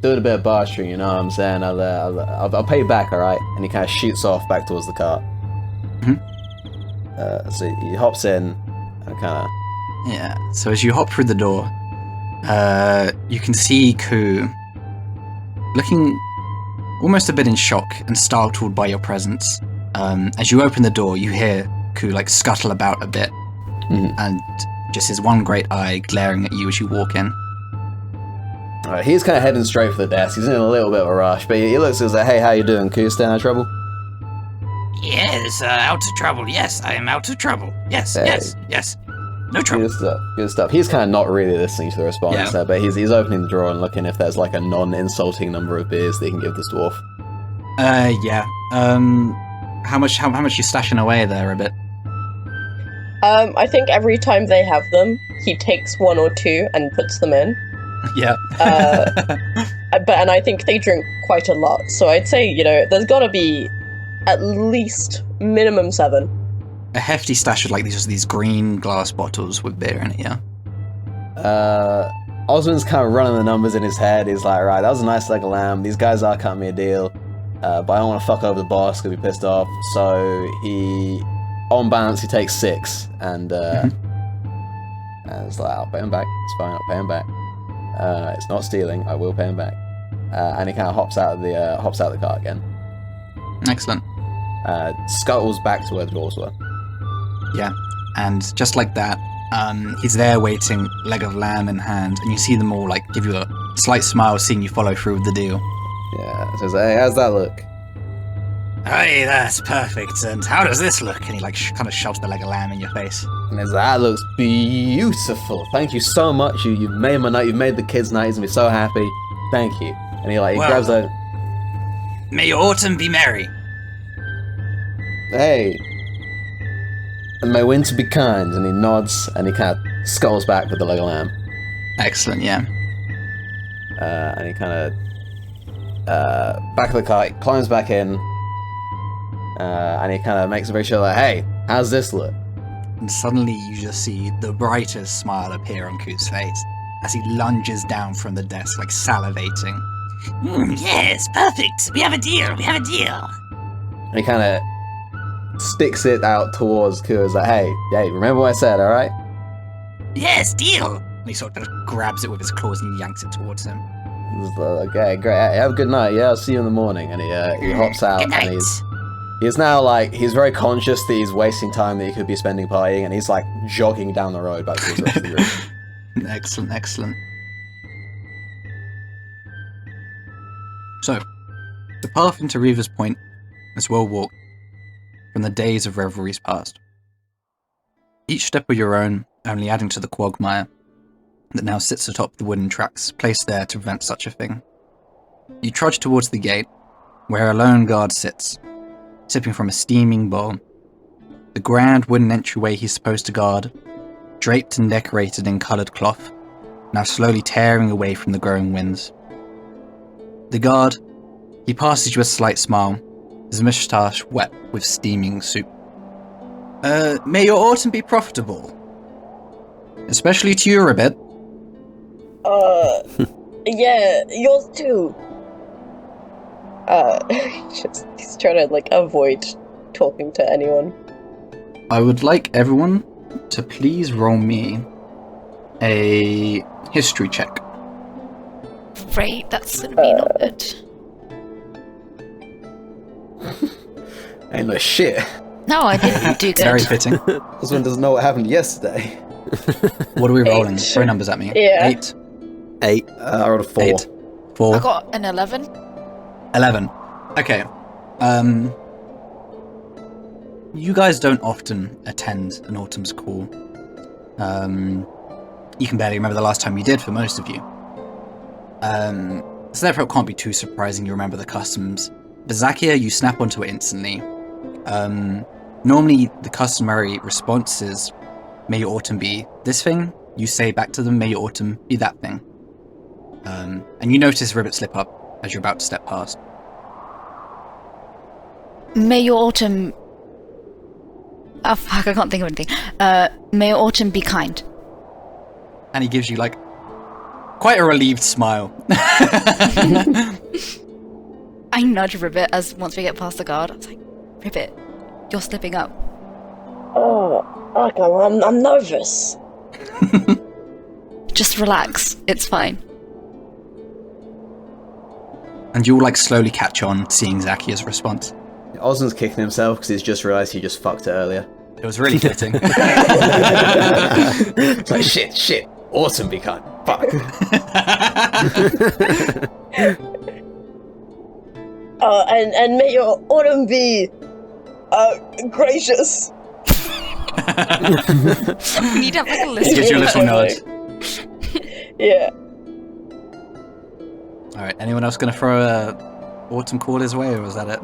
Doing a bit of bartering, you know what I'm saying? I'll pay you back, alright? And he kind of shoots off back towards the cart. So he hops in and kind of... yeah. So as you hop through the door, you can see Ku looking almost a bit in shock and startled by your presence. As you open the door, you hear Ku scuttle about a bit, and just his one great eye glaring at you as you walk in. Alright, he's kind of heading straight for the desk. He's in a little bit of a rush, but he looks at us like, "Hey, how you doing, Ku? Staying out of trouble?" Yes, out of trouble. Yes, I am out of trouble. Yes, Hey. yes. No trouble. Good stuff. He's kind of not really listening to the response, Yeah. but he's opening the drawer and looking if there's like a non-insulting number of beers that he can give this dwarf. Yeah. How much you stashing away there a bit? I think every time they have them, he takes one or two and puts them in. Yeah. And I think they drink quite a lot, so I'd say, there's gotta be at least minimum 7. A hefty stash of like these green glass bottles with beer in it, yeah. Oswin's kind of running the numbers in his head. He's like, right, that was a nice leg of lamb. These guys are cutting me a deal, but I don't want to fuck over the boss, gonna be pissed off. So on balance, he takes 6, and it's like, I'll pay him back. It's fine, I'll pay him back. It's not stealing. I will pay him back. And he kind of hops out of the car again. Excellent. Scuttles back to where the doors were. Yeah. And just like that, he's there waiting, leg of lamb in hand, and you see them all like give you a slight smile, seeing you follow through with the deal. Yeah. Says, hey, how's that look? Hey, that's perfect. And how does this look? And he like kind of shoves the leg of lamb in your face. And he's like, that looks beautiful. Thank you so much. You've made my night. You've made the kids' night. He's gonna be so happy. Thank you. And he grabs a. May your autumn be merry. Hey. And may winter be kind. And he nods and he kind of skulls back with the leg of lamb. Excellent, yeah. And he kind of back of the car, he climbs back in, and he kind of makes a very sure like, hey, how's this look? And suddenly you just see the brightest smile appear on Coot's face as he lunges down from the desk, like salivating. Yes, perfect. We have a deal. And he kind of sticks it out towards Coot. He's like, hey, remember what I said, all right? Yes, deal. And he sort of grabs it with his claws and yanks it towards him. He's like, okay, great. Hey, have a good night. Yeah, I'll see you in the morning. And he hops out. Good night. And he's now he's very conscious that he's wasting time that he could be spending partying, and he's like jogging down the road back to the rest of the group. Excellent. So, the path into Reivers Point is well walked from the days of revelries past. Each step of your own only adding to the quagmire that now sits atop the wooden tracks placed there to prevent such a thing. You trudge towards the gate, where a lone guard sits, sipping from a steaming bowl. The grand wooden entryway he's supposed to guard, draped and decorated in coloured cloth, now slowly tearing away from the growing winds. The guard, he passes you a slight smile, his moustache wet with steaming soup. May your autumn be profitable. Especially to you, Ribbit. Yeah, yours too. He's trying to, avoid talking to anyone. I would like everyone to please roll me a history check. Great, that's gonna be not good. Ain't no shit. No, I didn't do good. Very fitting. This one doesn't know what happened yesterday. What are we rolling? 8. Throw numbers at me. Yeah. 8. 8. I rolled a 4. 8. 4. I got an 11. 11. Okay. You guys don't often attend an Autumn's Call. You can barely remember the last time you did for most of you. So therefore it can't be too surprising you remember the customs. But Zakia, you snap onto it instantly. Normally the customary response is, may your autumn be this thing. You say back to them, may your autumn be that thing. And you notice Ribbit slip up as you're about to step past. May your autumn... Oh fuck, I can't think of anything. May your autumn be kind. And he gives you, quite a relieved smile. I nudge Ribbit as once we get past the guard. I was like, Ribbit, you're slipping up. Oh, okay, I'm nervous. Just relax. It's fine. And you all, slowly catch on, seeing Zakia's response. Oswin's kicking himself because he's just realised he just fucked it earlier. It was really fitting. It's like, shit. Autumn be kind. Fuck. And may your autumn be Gracious. We need to have like a list. Gives you a little nod. Yeah. Alright, anyone else going to throw a autumn call his way, or was that it?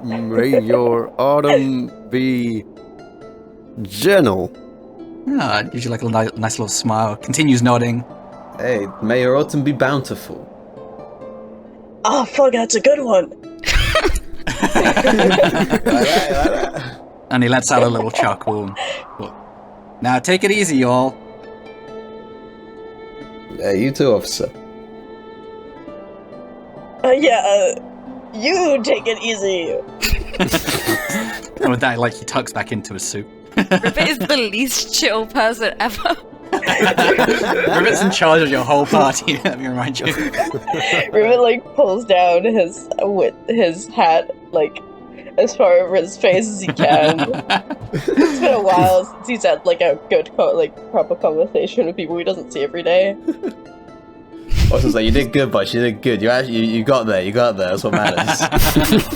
May your autumn be gentle. Gives you like a nice little smile. Continues nodding. Hey, may your autumn be bountiful. Oh, fuck, that's a good one. Like that. And he lets out a little chuckle. Now take it easy, y'all. Yeah, you too, officer. You take it easy. And with that, like, he tucks back into his suit. Ribbit is the least chill person ever. Ribbit's in charge of your whole party, let me remind you. Ribbit, like, pulls down his hat, like, as far over his face as he can. It's been a while since he's had, like, a good, proper conversation with people he doesn't see every day. Austin's like, you did good, bud. You did good. You got there. You got there. That's what matters.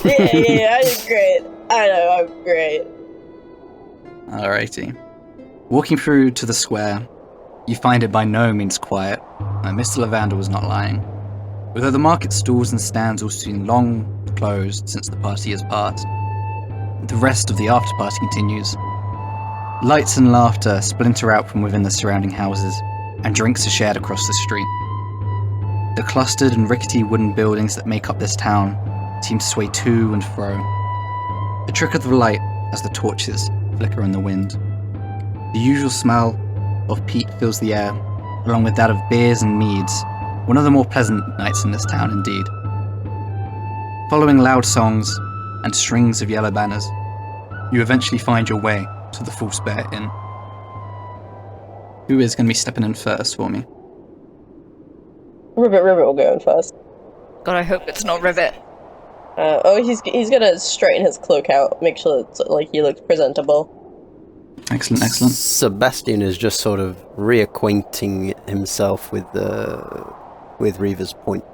Yeah, I did great. I know, I'm great. Alrighty. Walking through to the square, you find it by no means quiet, and Mr.Levander was not lying. Although the market stalls and stands all seem long closed since the party has passed, the rest of the after-party continues. Lights and laughter splinter out from within the surrounding houses, and drinks are shared across the street. The clustered and rickety wooden buildings that make up this town seem to sway to and fro. A trick of the light as the torches flicker in the wind. The usual smell of peat fills the air, along with that of beers and meads, one of the more pleasant nights in this town indeed. Following loud songs and strings of yellow banners, you eventually find your way to the False Bear Inn. Who is going to be stepping in first for me? Ribbit will go in first. God, I hope it's not Ribbit. He's gonna straighten his cloak out, make sure it's, like, he looks presentable. Excellent. Sebastian is just sort of reacquainting himself with Reivers' point.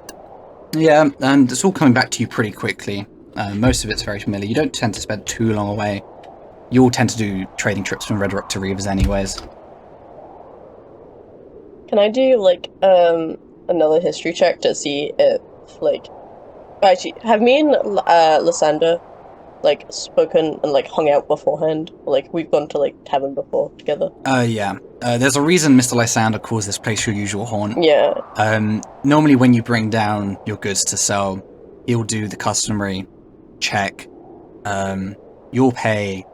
Yeah, and it's all coming back to you pretty quickly. Most of it's very familiar. You don't tend to spend too long away. You all tend to do trading trips from Red Rock to Reivers anyways. Can I do, like, another history check to see if, like... Actually, have me and Lysander, like, spoken and, like, hung out beforehand? Like, we've gone to, like, Tavern before together. Yeah. There's a reason Mr. Lysander calls this place your usual haunt. Yeah. Normally when you bring down your goods to sell, he'll do the customary check. You'll pay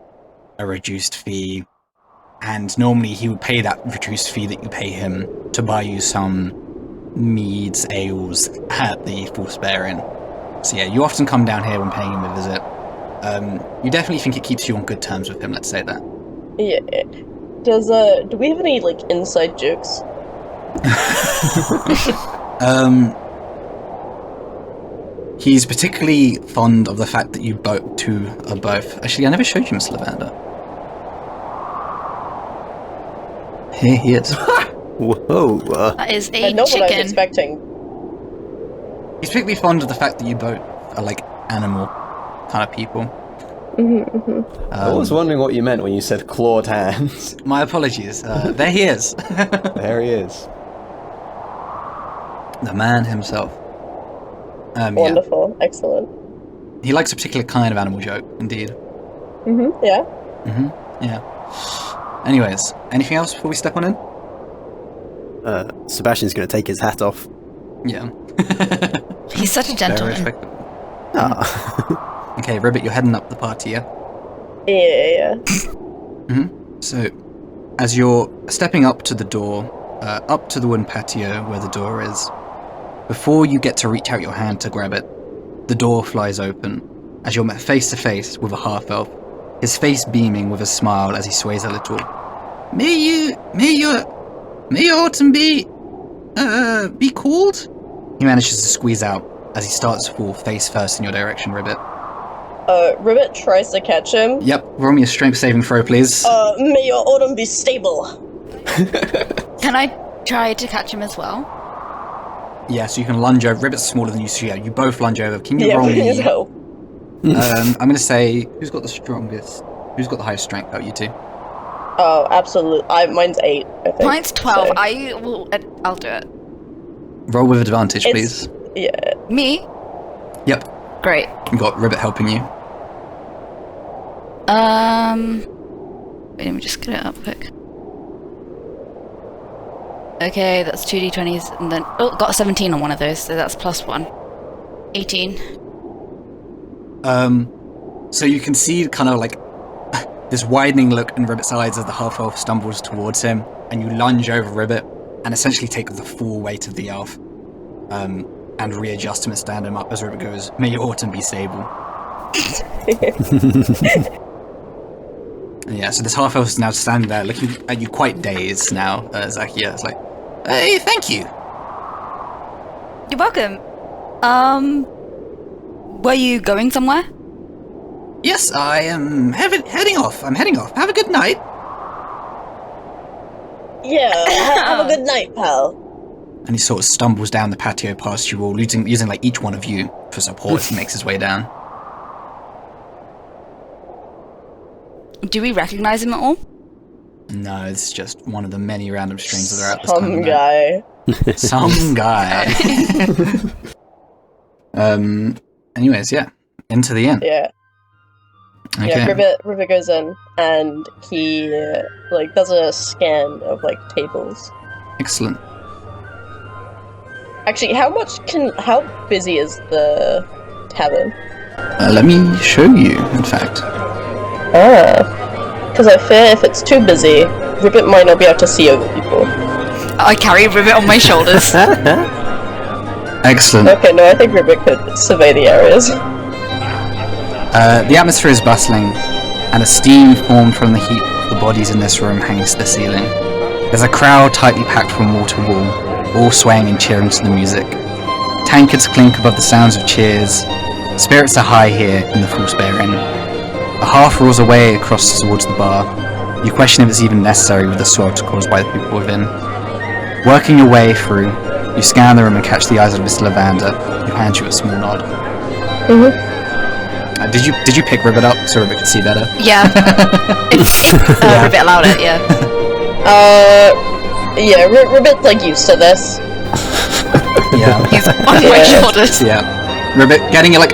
a reduced fee, and normally he would pay that reduced fee that you pay him to buy you some meads, ales at the False Bear Inn. So yeah, you often come down here when paying him a visit. You definitely think it keeps you on good terms with him, let's say that. Yeah. Do we have any, like, inside jokes? He's particularly fond of the fact that you two are both... Actually, I never showed you Mr. Levander. Here he is. Whoa. That is a Not what I was chicken. expecting. He's particularly fond of the fact that you both are, like, animal kind of people. I was wondering what you meant when you said clawed hands. My apologies. There he is. There he is. The man himself. Wonderful. Yeah. Excellent. He likes a particular kind of animal joke, indeed. Yeah. Yeah. Anyways, anything else before we step on in? Sebastian's going to take his hat off. Yeah. He's such a Very gentleman. respectable. Ah. Okay, Ribbit, you're heading up the party, yeah? Yeah. So, as you're stepping up to the door, up to the wooden patio where the door is, before you get to reach out your hand to grab it, the door flies open, as you're met face to face with a half-elf, his face beaming with a smile as he sways a little. May your autumn be called? He manages to squeeze out as he starts to fall face first in your direction, Ribbit. Ribbit tries to catch him. Yep, roll me a strength saving throw, please. May your autumn be stable. Can I try to catch him as well? Yeah, so you can lunge over. Ribbit's smaller than you, so yeah, you both lunge over. Can you roll please me help. I'm going to say, who's got the highest strength out of you two? Oh, absolutely. Mine's 8, I think. Mine's 12. so- I'll do it. Roll with advantage, It's- please. Yeah. Me? Yep. Great. You've got Ribbit helping you. Wait, let me just get it up quick. Okay, that's 2d20s, and then got a 17 on one of those, so that's +1. 18. So you can see kind of like this widening look in Ribbit's eyes as the half-elf stumbles towards him, and you lunge over Ribbit and essentially take the full weight of the elf, and readjust him and stand him up as Ribbit goes, "May your autumn be sable." Yeah, so this half-elf is now standing there looking at you quite dazed now, Zakia. It's like, "Hey, thank you." You're welcome. Were you going somewhere? Yes, I am heading off. I'm heading off. Have a good night. Yeah, have a good night, pal. And he sort of stumbles down the patio past you all, using like each one of you for support as he makes his way down. Do we recognize him at all? No, it's just one of the many random strangers that are out this Some time of guy. night. Some guy. Anyways, yeah. Into the inn. Yeah. Okay. Yeah, Ribbit goes in and he does a scan of tables. Excellent. Actually, how busy is the tavern? Let me show you, in fact. Because I fear if it's too busy, Ribbit might not be able to see over people. I carry Ribbit on my shoulders. Excellent. Okay, no, I think Ribbit could survey the areas. The atmosphere is bustling, and a steam formed from the heat of the bodies in this room hangs to the ceiling. There's a crowd tightly packed from wall to wall, all swaying and cheering to the music. Tankards clink above the sounds of cheers. Spirits are high here in the Fool's Bear Inn. A half rolls away across towards the bar. You question if it's even necessary with the swelter caused by the people within. Working your way through, you scan the room and catch the eyes of Mr.Levander, who hands you a small nod. Mm-hmm. Did you pick Ribbit up so Ribbit could see better? Yeah. if Ribbit allowed it, yeah. Yeah, Ribbit's used to this. Yeah. He's on my shoulders. Yeah. Ribbit getting a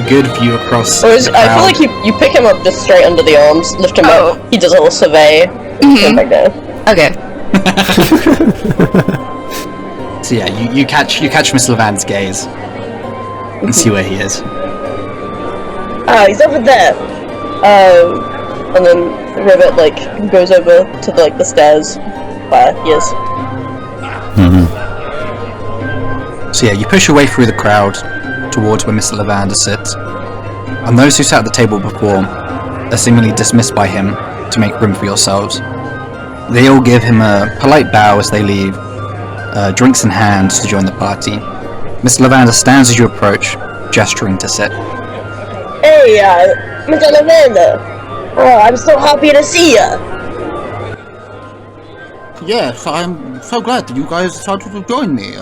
good view across. I feel like you pick him up just straight under the arms, lift him up, he does a little survey, and put him back down. Okay. So yeah, you catch Mr. Levander's gaze and see where he is. He's over there. And then Ribbit goes over to the stairs where he is. So yeah, you push your way through the crowd towards where Mr. Levander sits, and those who sat at the table before are seemingly dismissed by him to make room for yourselves. They all give him a polite bow as they leave, drinks in hand to join the party. Mr. Levander stands as you approach, gesturing to sit. Hey, Mr. Levander! Oh, I'm so happy to see ya! Yes, I'm so glad that you guys decided to join me,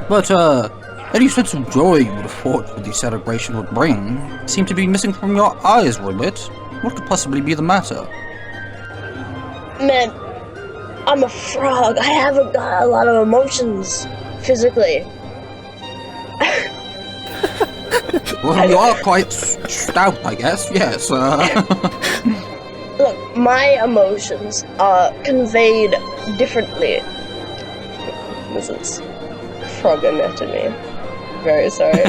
But, any sense of joy you would have thought that the celebration would bring seemed to be missing from your eyes, Ribbit. What could possibly be the matter? Man, I'm a frog. I haven't got a lot of emotions, physically. Well, you are quite stout, I guess, yes, Look, my emotions are conveyed differently. This is frog anatomy. Very sorry.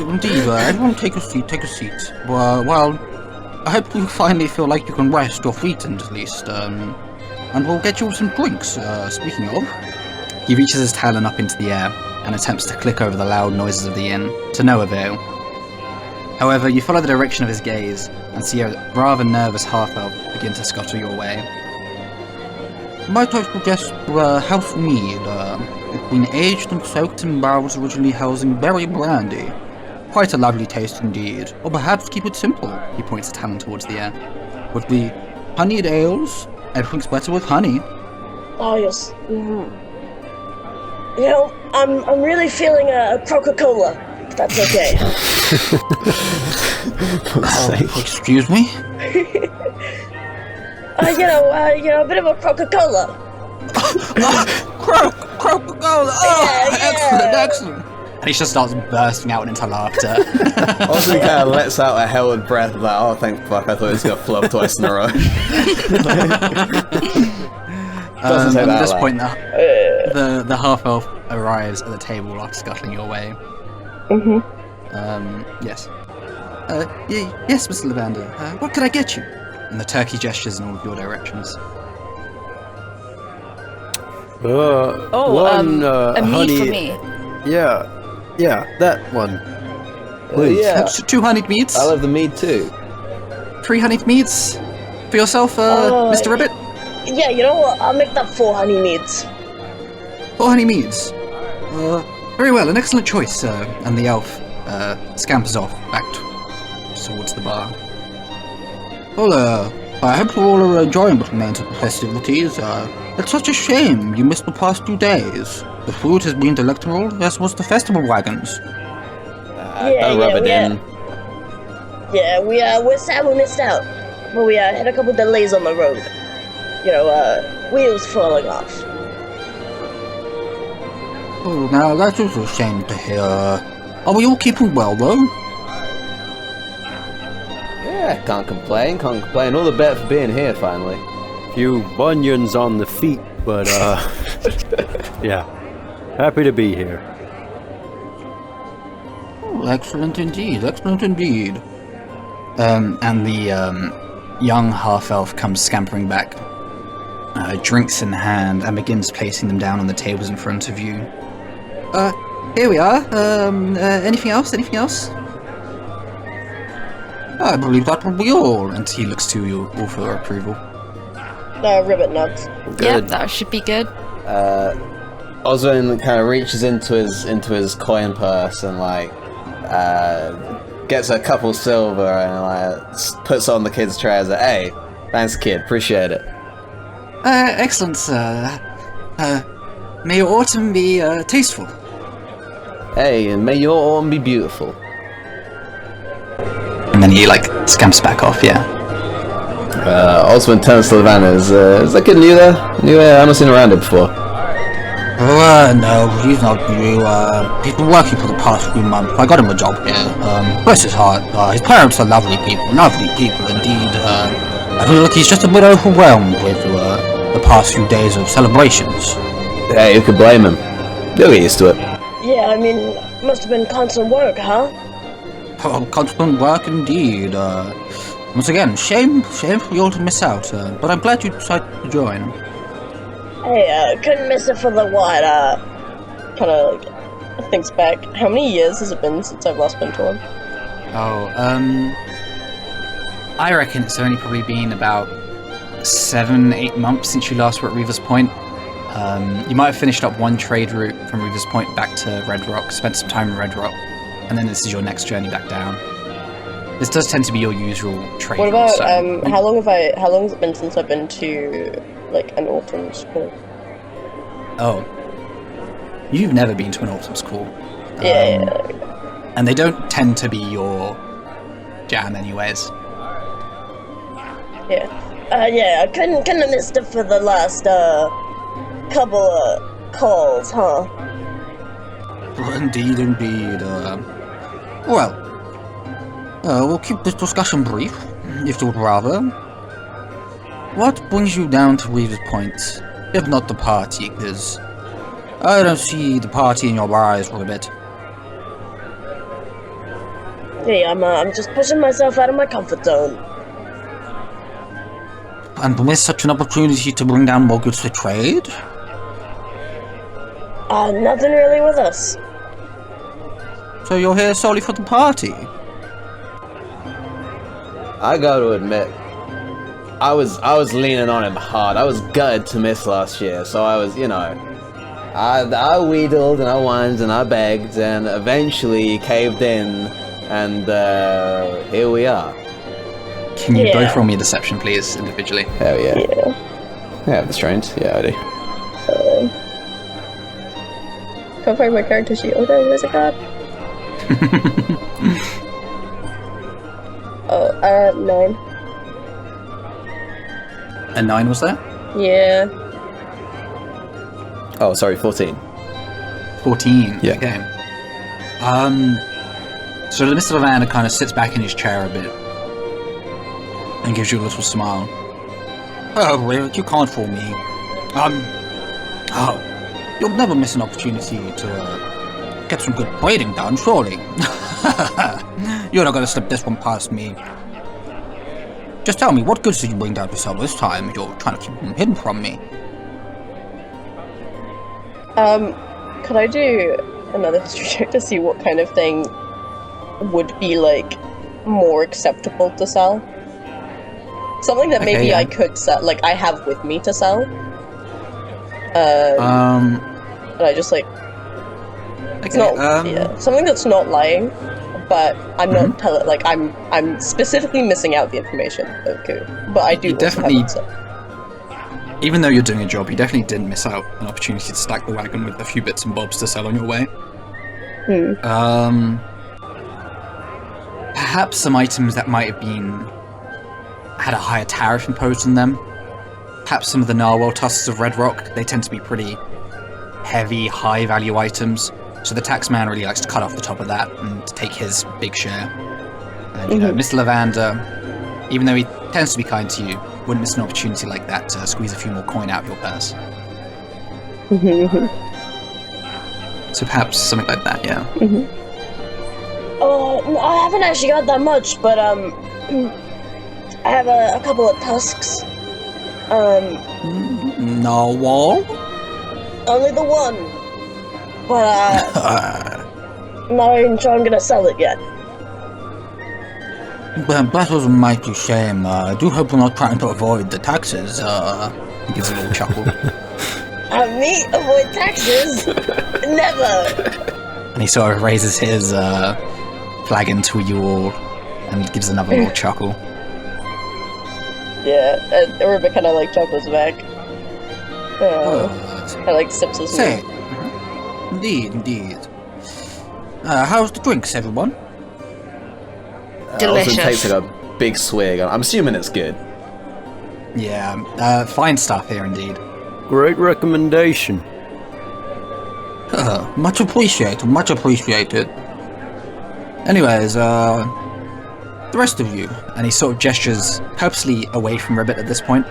Indeed, everyone take a seat. Well, I hope you finally feel like you can rest your feet at least, and we'll get you some drinks, speaking of. He reaches his talon up into the air and attempts to click over the loud noises of the inn, to no avail. However, you follow the direction of his gaze and see a rather nervous half-elf begin to scuttle your way. Might I suggest House Mead? It's been aged and soaked in barrels originally housing berry brandy. Quite a lovely taste indeed. Or perhaps keep it simple. He points his talon towards the air. With the honeyed ales, everything's better with honey. Oh, yes. You know, I'm really feeling a Coca-Cola, if that's okay. Excuse me? You know, a bit of a Coca-Cola. Coca-Cola! Excellent! And he just starts bursting out into laughter. Oswin kind of lets out a held breath, like, oh, thank fuck, I thought he was going to flub twice in a row. At this point, the half-elf arrives at the table after scuttling your way. Mm-hmm. Yes. Yes, Mr. Levander. What could I get you? And the turkey gestures in all of your directions. One, a mead honey. for me. Yeah, that one. Please. Yeah. 2 honeyed meads. I love the mead too. 3 honeyed meads. For yourself, Mr. Ribbit. Yeah, you know what? I'll make that 4 honey meads. 4 honey meads. Very well, an excellent choice, sir. And the elf scampers off back towards the bar. Well, I hope you all are enjoying the remains of the festivities. It's such a shame you missed the past 2 days. The food has been delectable, as was the festival wagons. Don't rub it in. Yeah, we're sad we missed out. But we had a couple delays on the road. You know, wheels falling off. Oh, now that is a shame to hear. Are we all keeping well, though? Yeah, can't complain. All the better for being here, finally. Few bunions on the feet, but yeah. Happy to be here. Oh, excellent indeed. And the young half-elf comes scampering back, drinks in hand, and begins placing them down on the tables in front of you. Here we are. Anything else? I believe that will be all. And he looks to you all for approval. Ribbit nuts. Yep, that should be good. Oswin kind of reaches into his coin purse and gets a couple silver and puts on the kid's tray as hey, thanks kid, appreciate it. Excellent, sir. May your autumn be tasteful. Hey, and may your autumn be beautiful. And then he scamps back off. Yeah. Oswin turns to Levander. Is that kid new there? I haven't seen around it before. No, he's not new. He's been working for the past few months. I got him a job here. Bless his heart. His parents are lovely people indeed. I feel like he's just a bit overwhelmed with the past few days of celebrations. Hey, who could blame him? They'll get used to it. Yeah, I mean, must have been constant work, huh? Oh, constant work indeed. Once again, shame for you all to miss out, but I'm glad you decided to join. Hey, couldn't miss it for the what, kinda thinks back. How many years has it been since I've last been to one? I reckon it's only probably been about 7-8 months since you last were at Reivers Point. You might have finished up one trade route from Reivers Point back to Red Rock, spent some time in Red Rock, and then this is your next journey back down. This does tend to be your usual trade What route. about, how long has it been since I've been to, an autumn school? Oh. You've never been to an autumn school. Yeah. And they don't tend to be your jam anyways. Yeah. I couldn't have missed it for the last, couple of calls, huh? Indeed. We'll keep this discussion brief, if you would rather. What brings you down to Reivers Point, if not the party? Because I don't see the party in your eyes for a bit. Hey, I'm just pushing myself out of my comfort zone. And miss such an opportunity to bring down more goods to trade? Nothing really with us. So you're here solely for the party? I gotta admit, I was leaning on him hard. I was gutted to miss last year, so I was, I wheedled and I whined and I begged and eventually caved in, and here we are. Can you both roll me a deception, please, individually? Hell yeah. Yeah. Yeah, the strength. Yeah, I do. Can't find my character sheet. Oh no, where's it gone? Oh, 9. A 9 was there? Yeah. Oh, sorry, 14. 14. Yeah. Okay. So the Mr.Levander kind of sits back in his chair a bit and gives you a little smile. Oh, well, you can't fool me. You'll never miss an opportunity to get some good braiding done, surely. You're not going to slip this one past me. Just tell me, what goods did you bring down to sell this time? You're trying to keep them hidden from me. Could I do another history check to see what kind of thing would be, like, more acceptable to sell? Something that maybe yeah. I could sell, like, I have with me to sell. And I just, like... It's not, something that's not lying, but I'm not telling, like, I'm specifically missing out the information. Okay. But I do You also definitely- have it, so. Even though you're doing a job, you definitely didn't miss out an opportunity to stack the wagon with a few bits and bobs to sell on your way. Perhaps some items that might have had a higher tariff imposed on them. Perhaps some of the narwhal tusks of Red Rock, they tend to be pretty heavy, high-value items, so the taxman really likes to cut off the top of that and take his big share. And, you know, Mr. Levander, even though he tends to be kind to you, wouldn't miss an opportunity like that to squeeze a few more coin out of your purse. So perhaps something like that, yeah. No, I haven't actually got that much, but, I have a couple of tusks. Narwhal? Only the one. But, I'm not even sure I'm gonna sell it yet. Well, that was a mighty shame. I do hope we're not trying to avoid the taxes. He gives a little chuckle. Me avoid taxes? Never. And he sort of raises his flagon to you all and gives another little chuckle. Yeah, and Arrving kind of like chuckles back. I like sips his Say, meat. indeed. How's the drinks, everyone? Delicious. Oswin takes like a big swig. I'm assuming it's good. Yeah, fine stuff here indeed. Great recommendation. Much appreciated, much appreciated. Anyways, the rest of you, and he sort of gestures purposely away from Ribbit at this point.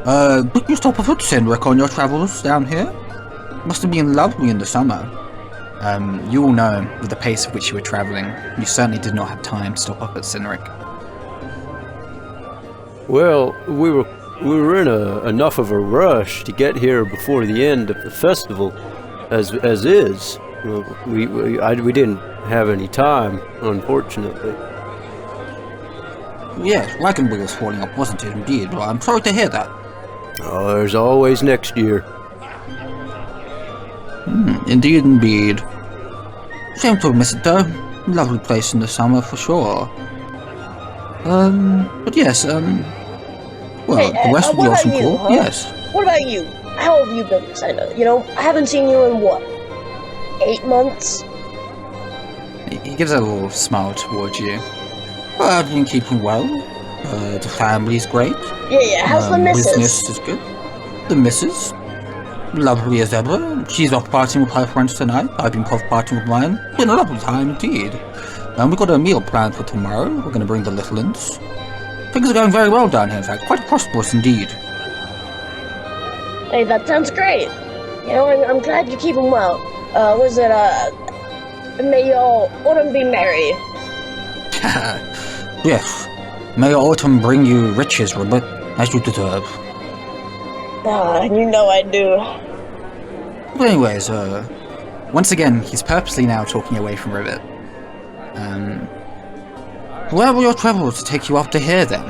Did you stop off at Cindric on your travels down here? Must have been lovely in the summer. You all know, with the pace at which you were travelling, you certainly did not have time to stop up at Cindric. Well, we were in enough of a rush to get here before the end of the festival, as is. We didn't have any time, unfortunately. Yes, wagon wheel was falling up, wasn't it, indeed? Well, I'm sorry to hear that. Oh, there's always next year. Indeed, indeed. Shame to miss it, though. Lovely place in the summer, for sure. But yes, well, Hey, the rest of the what awesome about you, crew, huh? yes. What about you? How have you been? 'Cause I know, I haven't seen you in what? 8 months? He gives a little smile towards you. Well, I've been keeping well. The family's great. Yeah, how's the missus? Business is good. The missus, lovely as ever. She's off partying with her friends tonight. I've been off partying with mine. Been a lovely time indeed. We've got a meal planned for tomorrow. We're going to bring the little ones. Things are going very well down here, in fact. Quite prosperous indeed. Hey, that sounds great. I'm glad you're keeping well. May your autumn be merry. Yes. May autumn bring you riches, Robert, as you deserve. You know I do. But anyways, Once again, he's purposely now talking away from Ribbit. where will your travels take you up to here, then?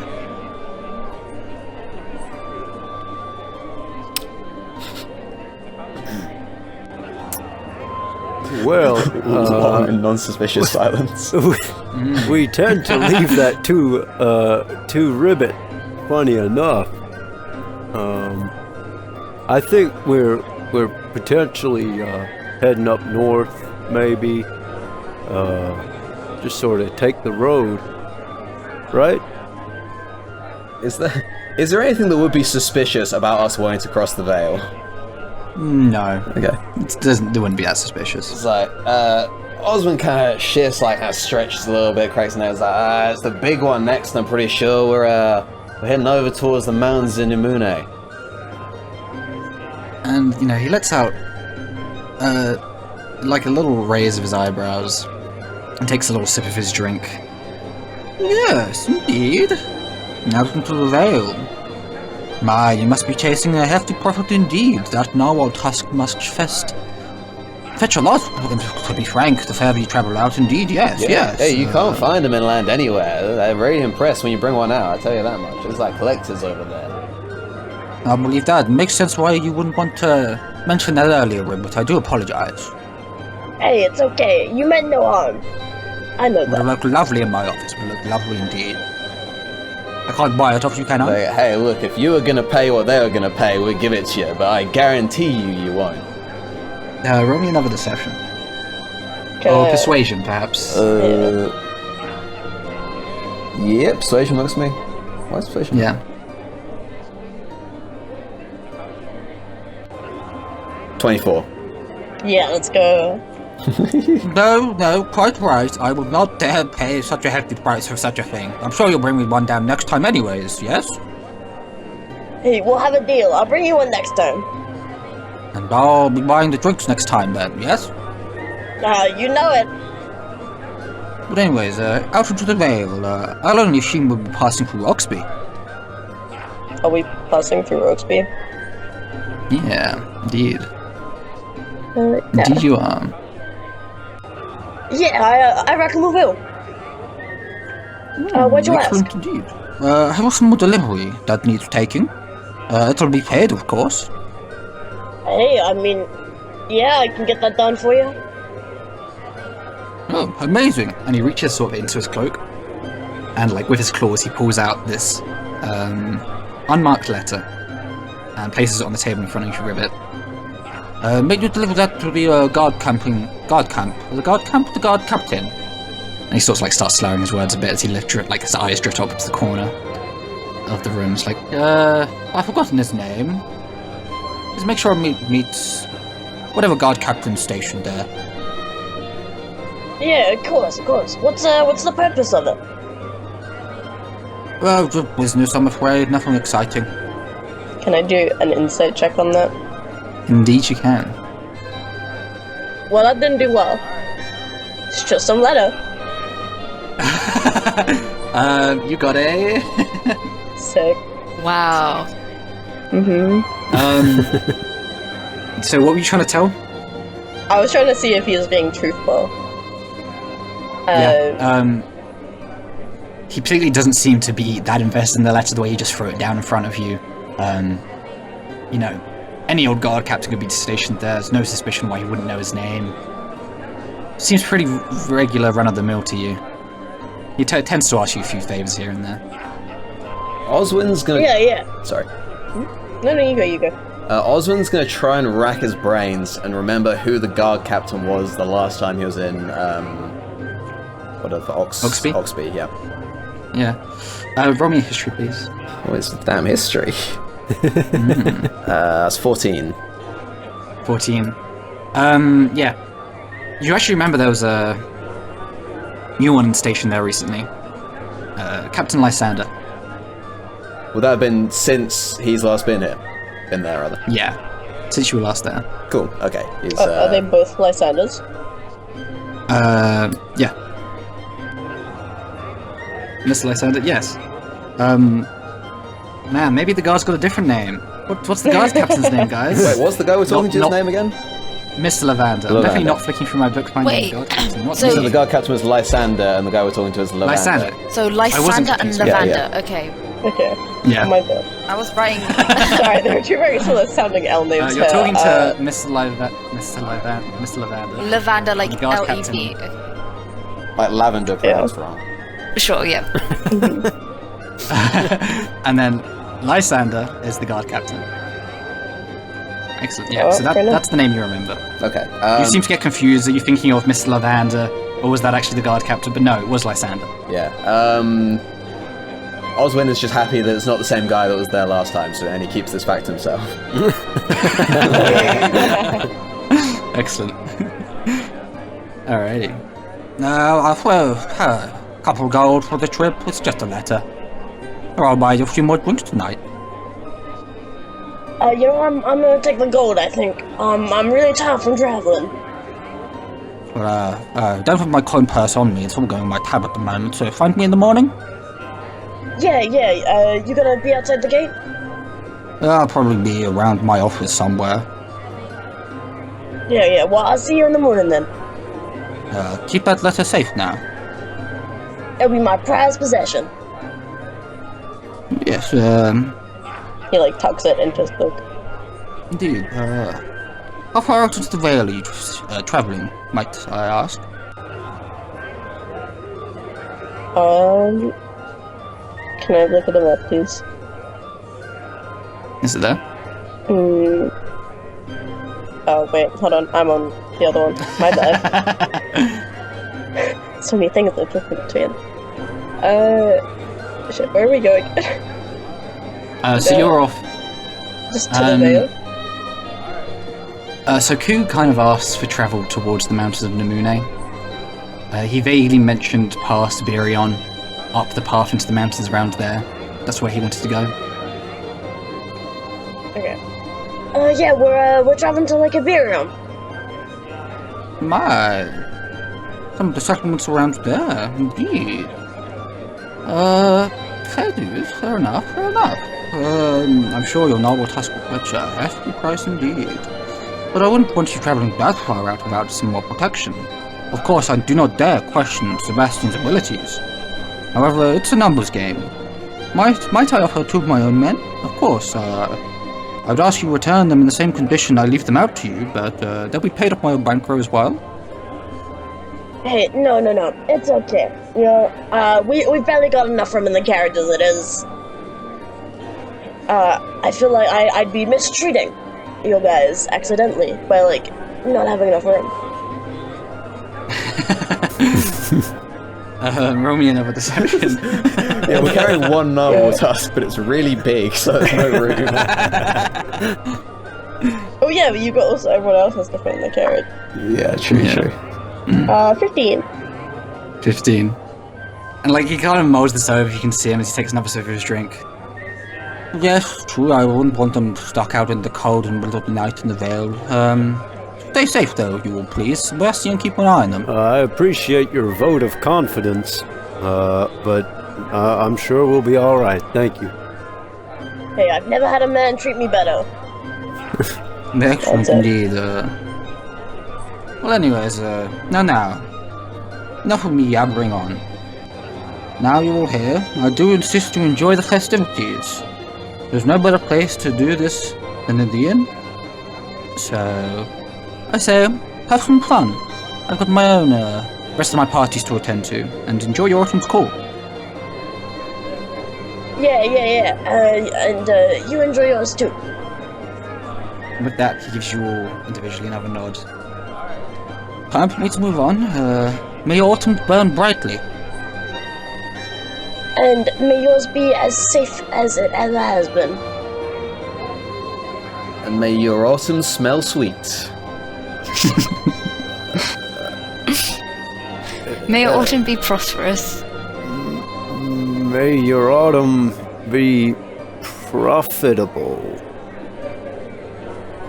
Well, Long and non-suspicious silence. we tend to leave that to Ribbit. Funny enough, I think we're potentially heading up north, maybe. Just sort of take the road, right? Is there anything that would be suspicious about us wanting to cross the Vale? No. Okay. It wouldn't be that suspicious. It's like, Oswin kind of shifts, like, kind of stretches a little bit, cracks his nose, like, it's the big one next, I'm pretty sure we're heading over towards the mountains in Imune. And, he lets out, like a little raise of his eyebrows and takes a little sip of his drink. Yes, indeed. Out into the Vale. My, you must be chasing a hefty profit indeed. That narwhal tusk must fetch a lot, to be frank, the further you travel out, indeed, yes. Hey, you can't find them inland anywhere. They're very impressed when you bring one out, I'll tell you that much. There's like collectors over there. I believe that. Makes sense why you wouldn't want to mention that earlier, but I do apologize. Hey, it's okay. You meant no harm. I know It would that. look lovely in my office. It would look lovely indeed. I can't buy it off you, can I? Like, hey, look, if you were gonna pay what they were gonna pay, we'd give it to you, but I guarantee you won't. Roll me another deception. Can Or I- persuasion, perhaps. Yep, persuasion looks me. What's persuasion? Yeah. $24. Yeah, let's go. No, quite right. I will not dare pay such a hefty price for such a thing. I'm sure you'll bring me one down next time anyways, yes? Hey, we'll have a deal. I'll bring you one next time. And I'll be buying the drinks next time then, yes? You know it. But anyways, out into the Vale, I'll only assume we'll be passing through Oxby. Are we passing through Roxby? Yeah, indeed. Yeah. Indeed you are. Yeah, I reckon we will. What'd you ask? Excellent indeed. I have some more delivery that needs taking. It'll be paid, of course. Hey, I mean, yeah, I can get that done for you. Oh, amazing. And he reaches sort of into his cloak, and like with his claws he pulls out this unmarked letter and places it on the table in front of you, Rivet. May you deliver that to the guard camp? The guard captain? And he sort of like starts slurring his words a bit as he like his eyes drift up to the corner of the room. It's like, I've forgotten his name. Just make sure I meets whatever guard captain's stationed there. Yeah, of course. What's the purpose of it? Well, just business, I'm afraid. Nothing exciting. Can I do an insight check on that? indeed you can. Well, that didn't do well. It's just some letter. You got a... Sick. Wow. So what were you trying to tell? I was trying to see if he was being truthful. He particularly doesn't seem to be that invested in the letter the way he just threw it down in front of you. You know, any old guard captain could be stationed there. There's no suspicion why he wouldn't know his name. Seems pretty regular run-of-the-mill to you. He tends to ask you a few favors here and there. Oswin's gonna... Yeah. Sorry. No, you go. Oswin's gonna try and rack his brains and remember who the guard captain was the last time he was in, Oxby? Oxby, yeah. Yeah. Roll me a history, please. Oh, it's damn history. That's 14. 14. Yeah. You actually remember there was a new one stationed there recently. Captain Lysander. Would that have been since he's last been here? Been there, rather. Yeah. Since you were last there. Cool, okay. He's, Are they both Lysanders? Yeah. Mr. Lysander, yes. Man, maybe the guard's got a different name. What's the guard captain's name, guys? Wait, what's the guy we're talking to his Not- name again? Mr. Levander. I'm definitely not flicking through my books. My Wait, name, guard captain. What's so- So his the name? guard captain was Lysander, and the guy we're talking to is Levander. Lysander. So wasn't Lysander and confused. Levander. Okay. Okay. Yeah. My bad. I was writing. Sorry, there are two very similar sounding L names You're here. talking to Mr. Levander. Levander, like The guard L-E-V. Like lavender pronounced wrong. Sure, yeah. And then Lysander is the guard captain. Excellent. Yeah, Oh, so fair enough. that's the name you remember. Okay. You seem to get confused. Are you thinking of Mr.Levander, or was that actually the guard captain? But no, it was Lysander. Yeah. Oswin is just happy that it's not the same guy that was there last time, and he keeps this fact to himself. Excellent. Alrighty. Well, a couple of gold for the trip. It's just a letter. Or I'll buy you a few more drinks tonight. I'm gonna take the gold, I think. I'm really tired from traveling. Well, don't have my coin purse on me. It's all going in my tab at the moment, so find me in the morning. Yeah, you gonna be outside the gate? I'll probably be around my office somewhere. Yeah, well, I'll see you in the morning then. Keep that letter safe now. It'll be my prized possession. Yes, He, tucks it into his book. indeed. How far out into the Vale are you traveling, might I ask? Can I look at the map, please? Is it there? Oh, wait, hold on. I'm on the other one. My bad. So many things that flip between. Shit, where are we going? So you're off. Just to the Vale? So Ku kind of asks for travel towards the mountains of Namune. He vaguely mentioned past Birion, up the path into the mountains around there. That's where he wanted to go. Okay. Yeah, we're traveling to Iberium. My, some of the settlements around there, indeed. Fair enough. I'm sure your novel task will fetch a hefty price indeed. But I wouldn't want you traveling that far out without some more protection. Of course, I do not dare question Sebastian's abilities. However, it's a numbers game. Might I offer 2 of my own men? Of course, I would ask you to return them in the same condition I leave them out to you, but they'll be paid off my own bankroll as well. Hey, no. It's okay. We've barely got enough room in the carriage as it is. I feel like I'd be mistreating you guys accidentally by, not having enough room. Roll me another deception. Yeah, we're carrying one narwhal tusk, but it's really big, so there's no room. Oh yeah, but you got also everyone else has stuff in the carriage. Yeah, true. 15. 15. And he kind of mulls this over, you can see him as he takes another sip of his drink. Yes, true, I wouldn't want them stuck out in the cold in the middle of the night in the Vale. Stay safe though, you will please. Sebastian, keep an eye on them. I appreciate your vote of confidence, but I'm sure we'll be alright, thank you. Hey, I've never had a man treat me better. Excellent indeed. Well anyways, Now, enough of me yabbering on. Now you all here, I do insist you enjoy the festivities. There's no better place to do this than in the inn. So, I say, have some fun. I've got my own rest of my parties to attend to, and enjoy your autumn's call. Yeah. And you enjoy yours too. with that he gives you all individually another nod. Time for me to move on. May your autumn burn brightly. And may yours be as safe as it ever has been. And may your autumn smell sweet. May your autumn be prosperous. May your autumn be profitable.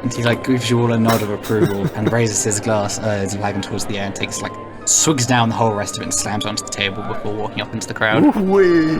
And he gives you all a nod of approval and raises his glass, his flagon towards the air and takes swigs down the whole rest of it and slams onto the table before walking up into the crowd. Woo-wee.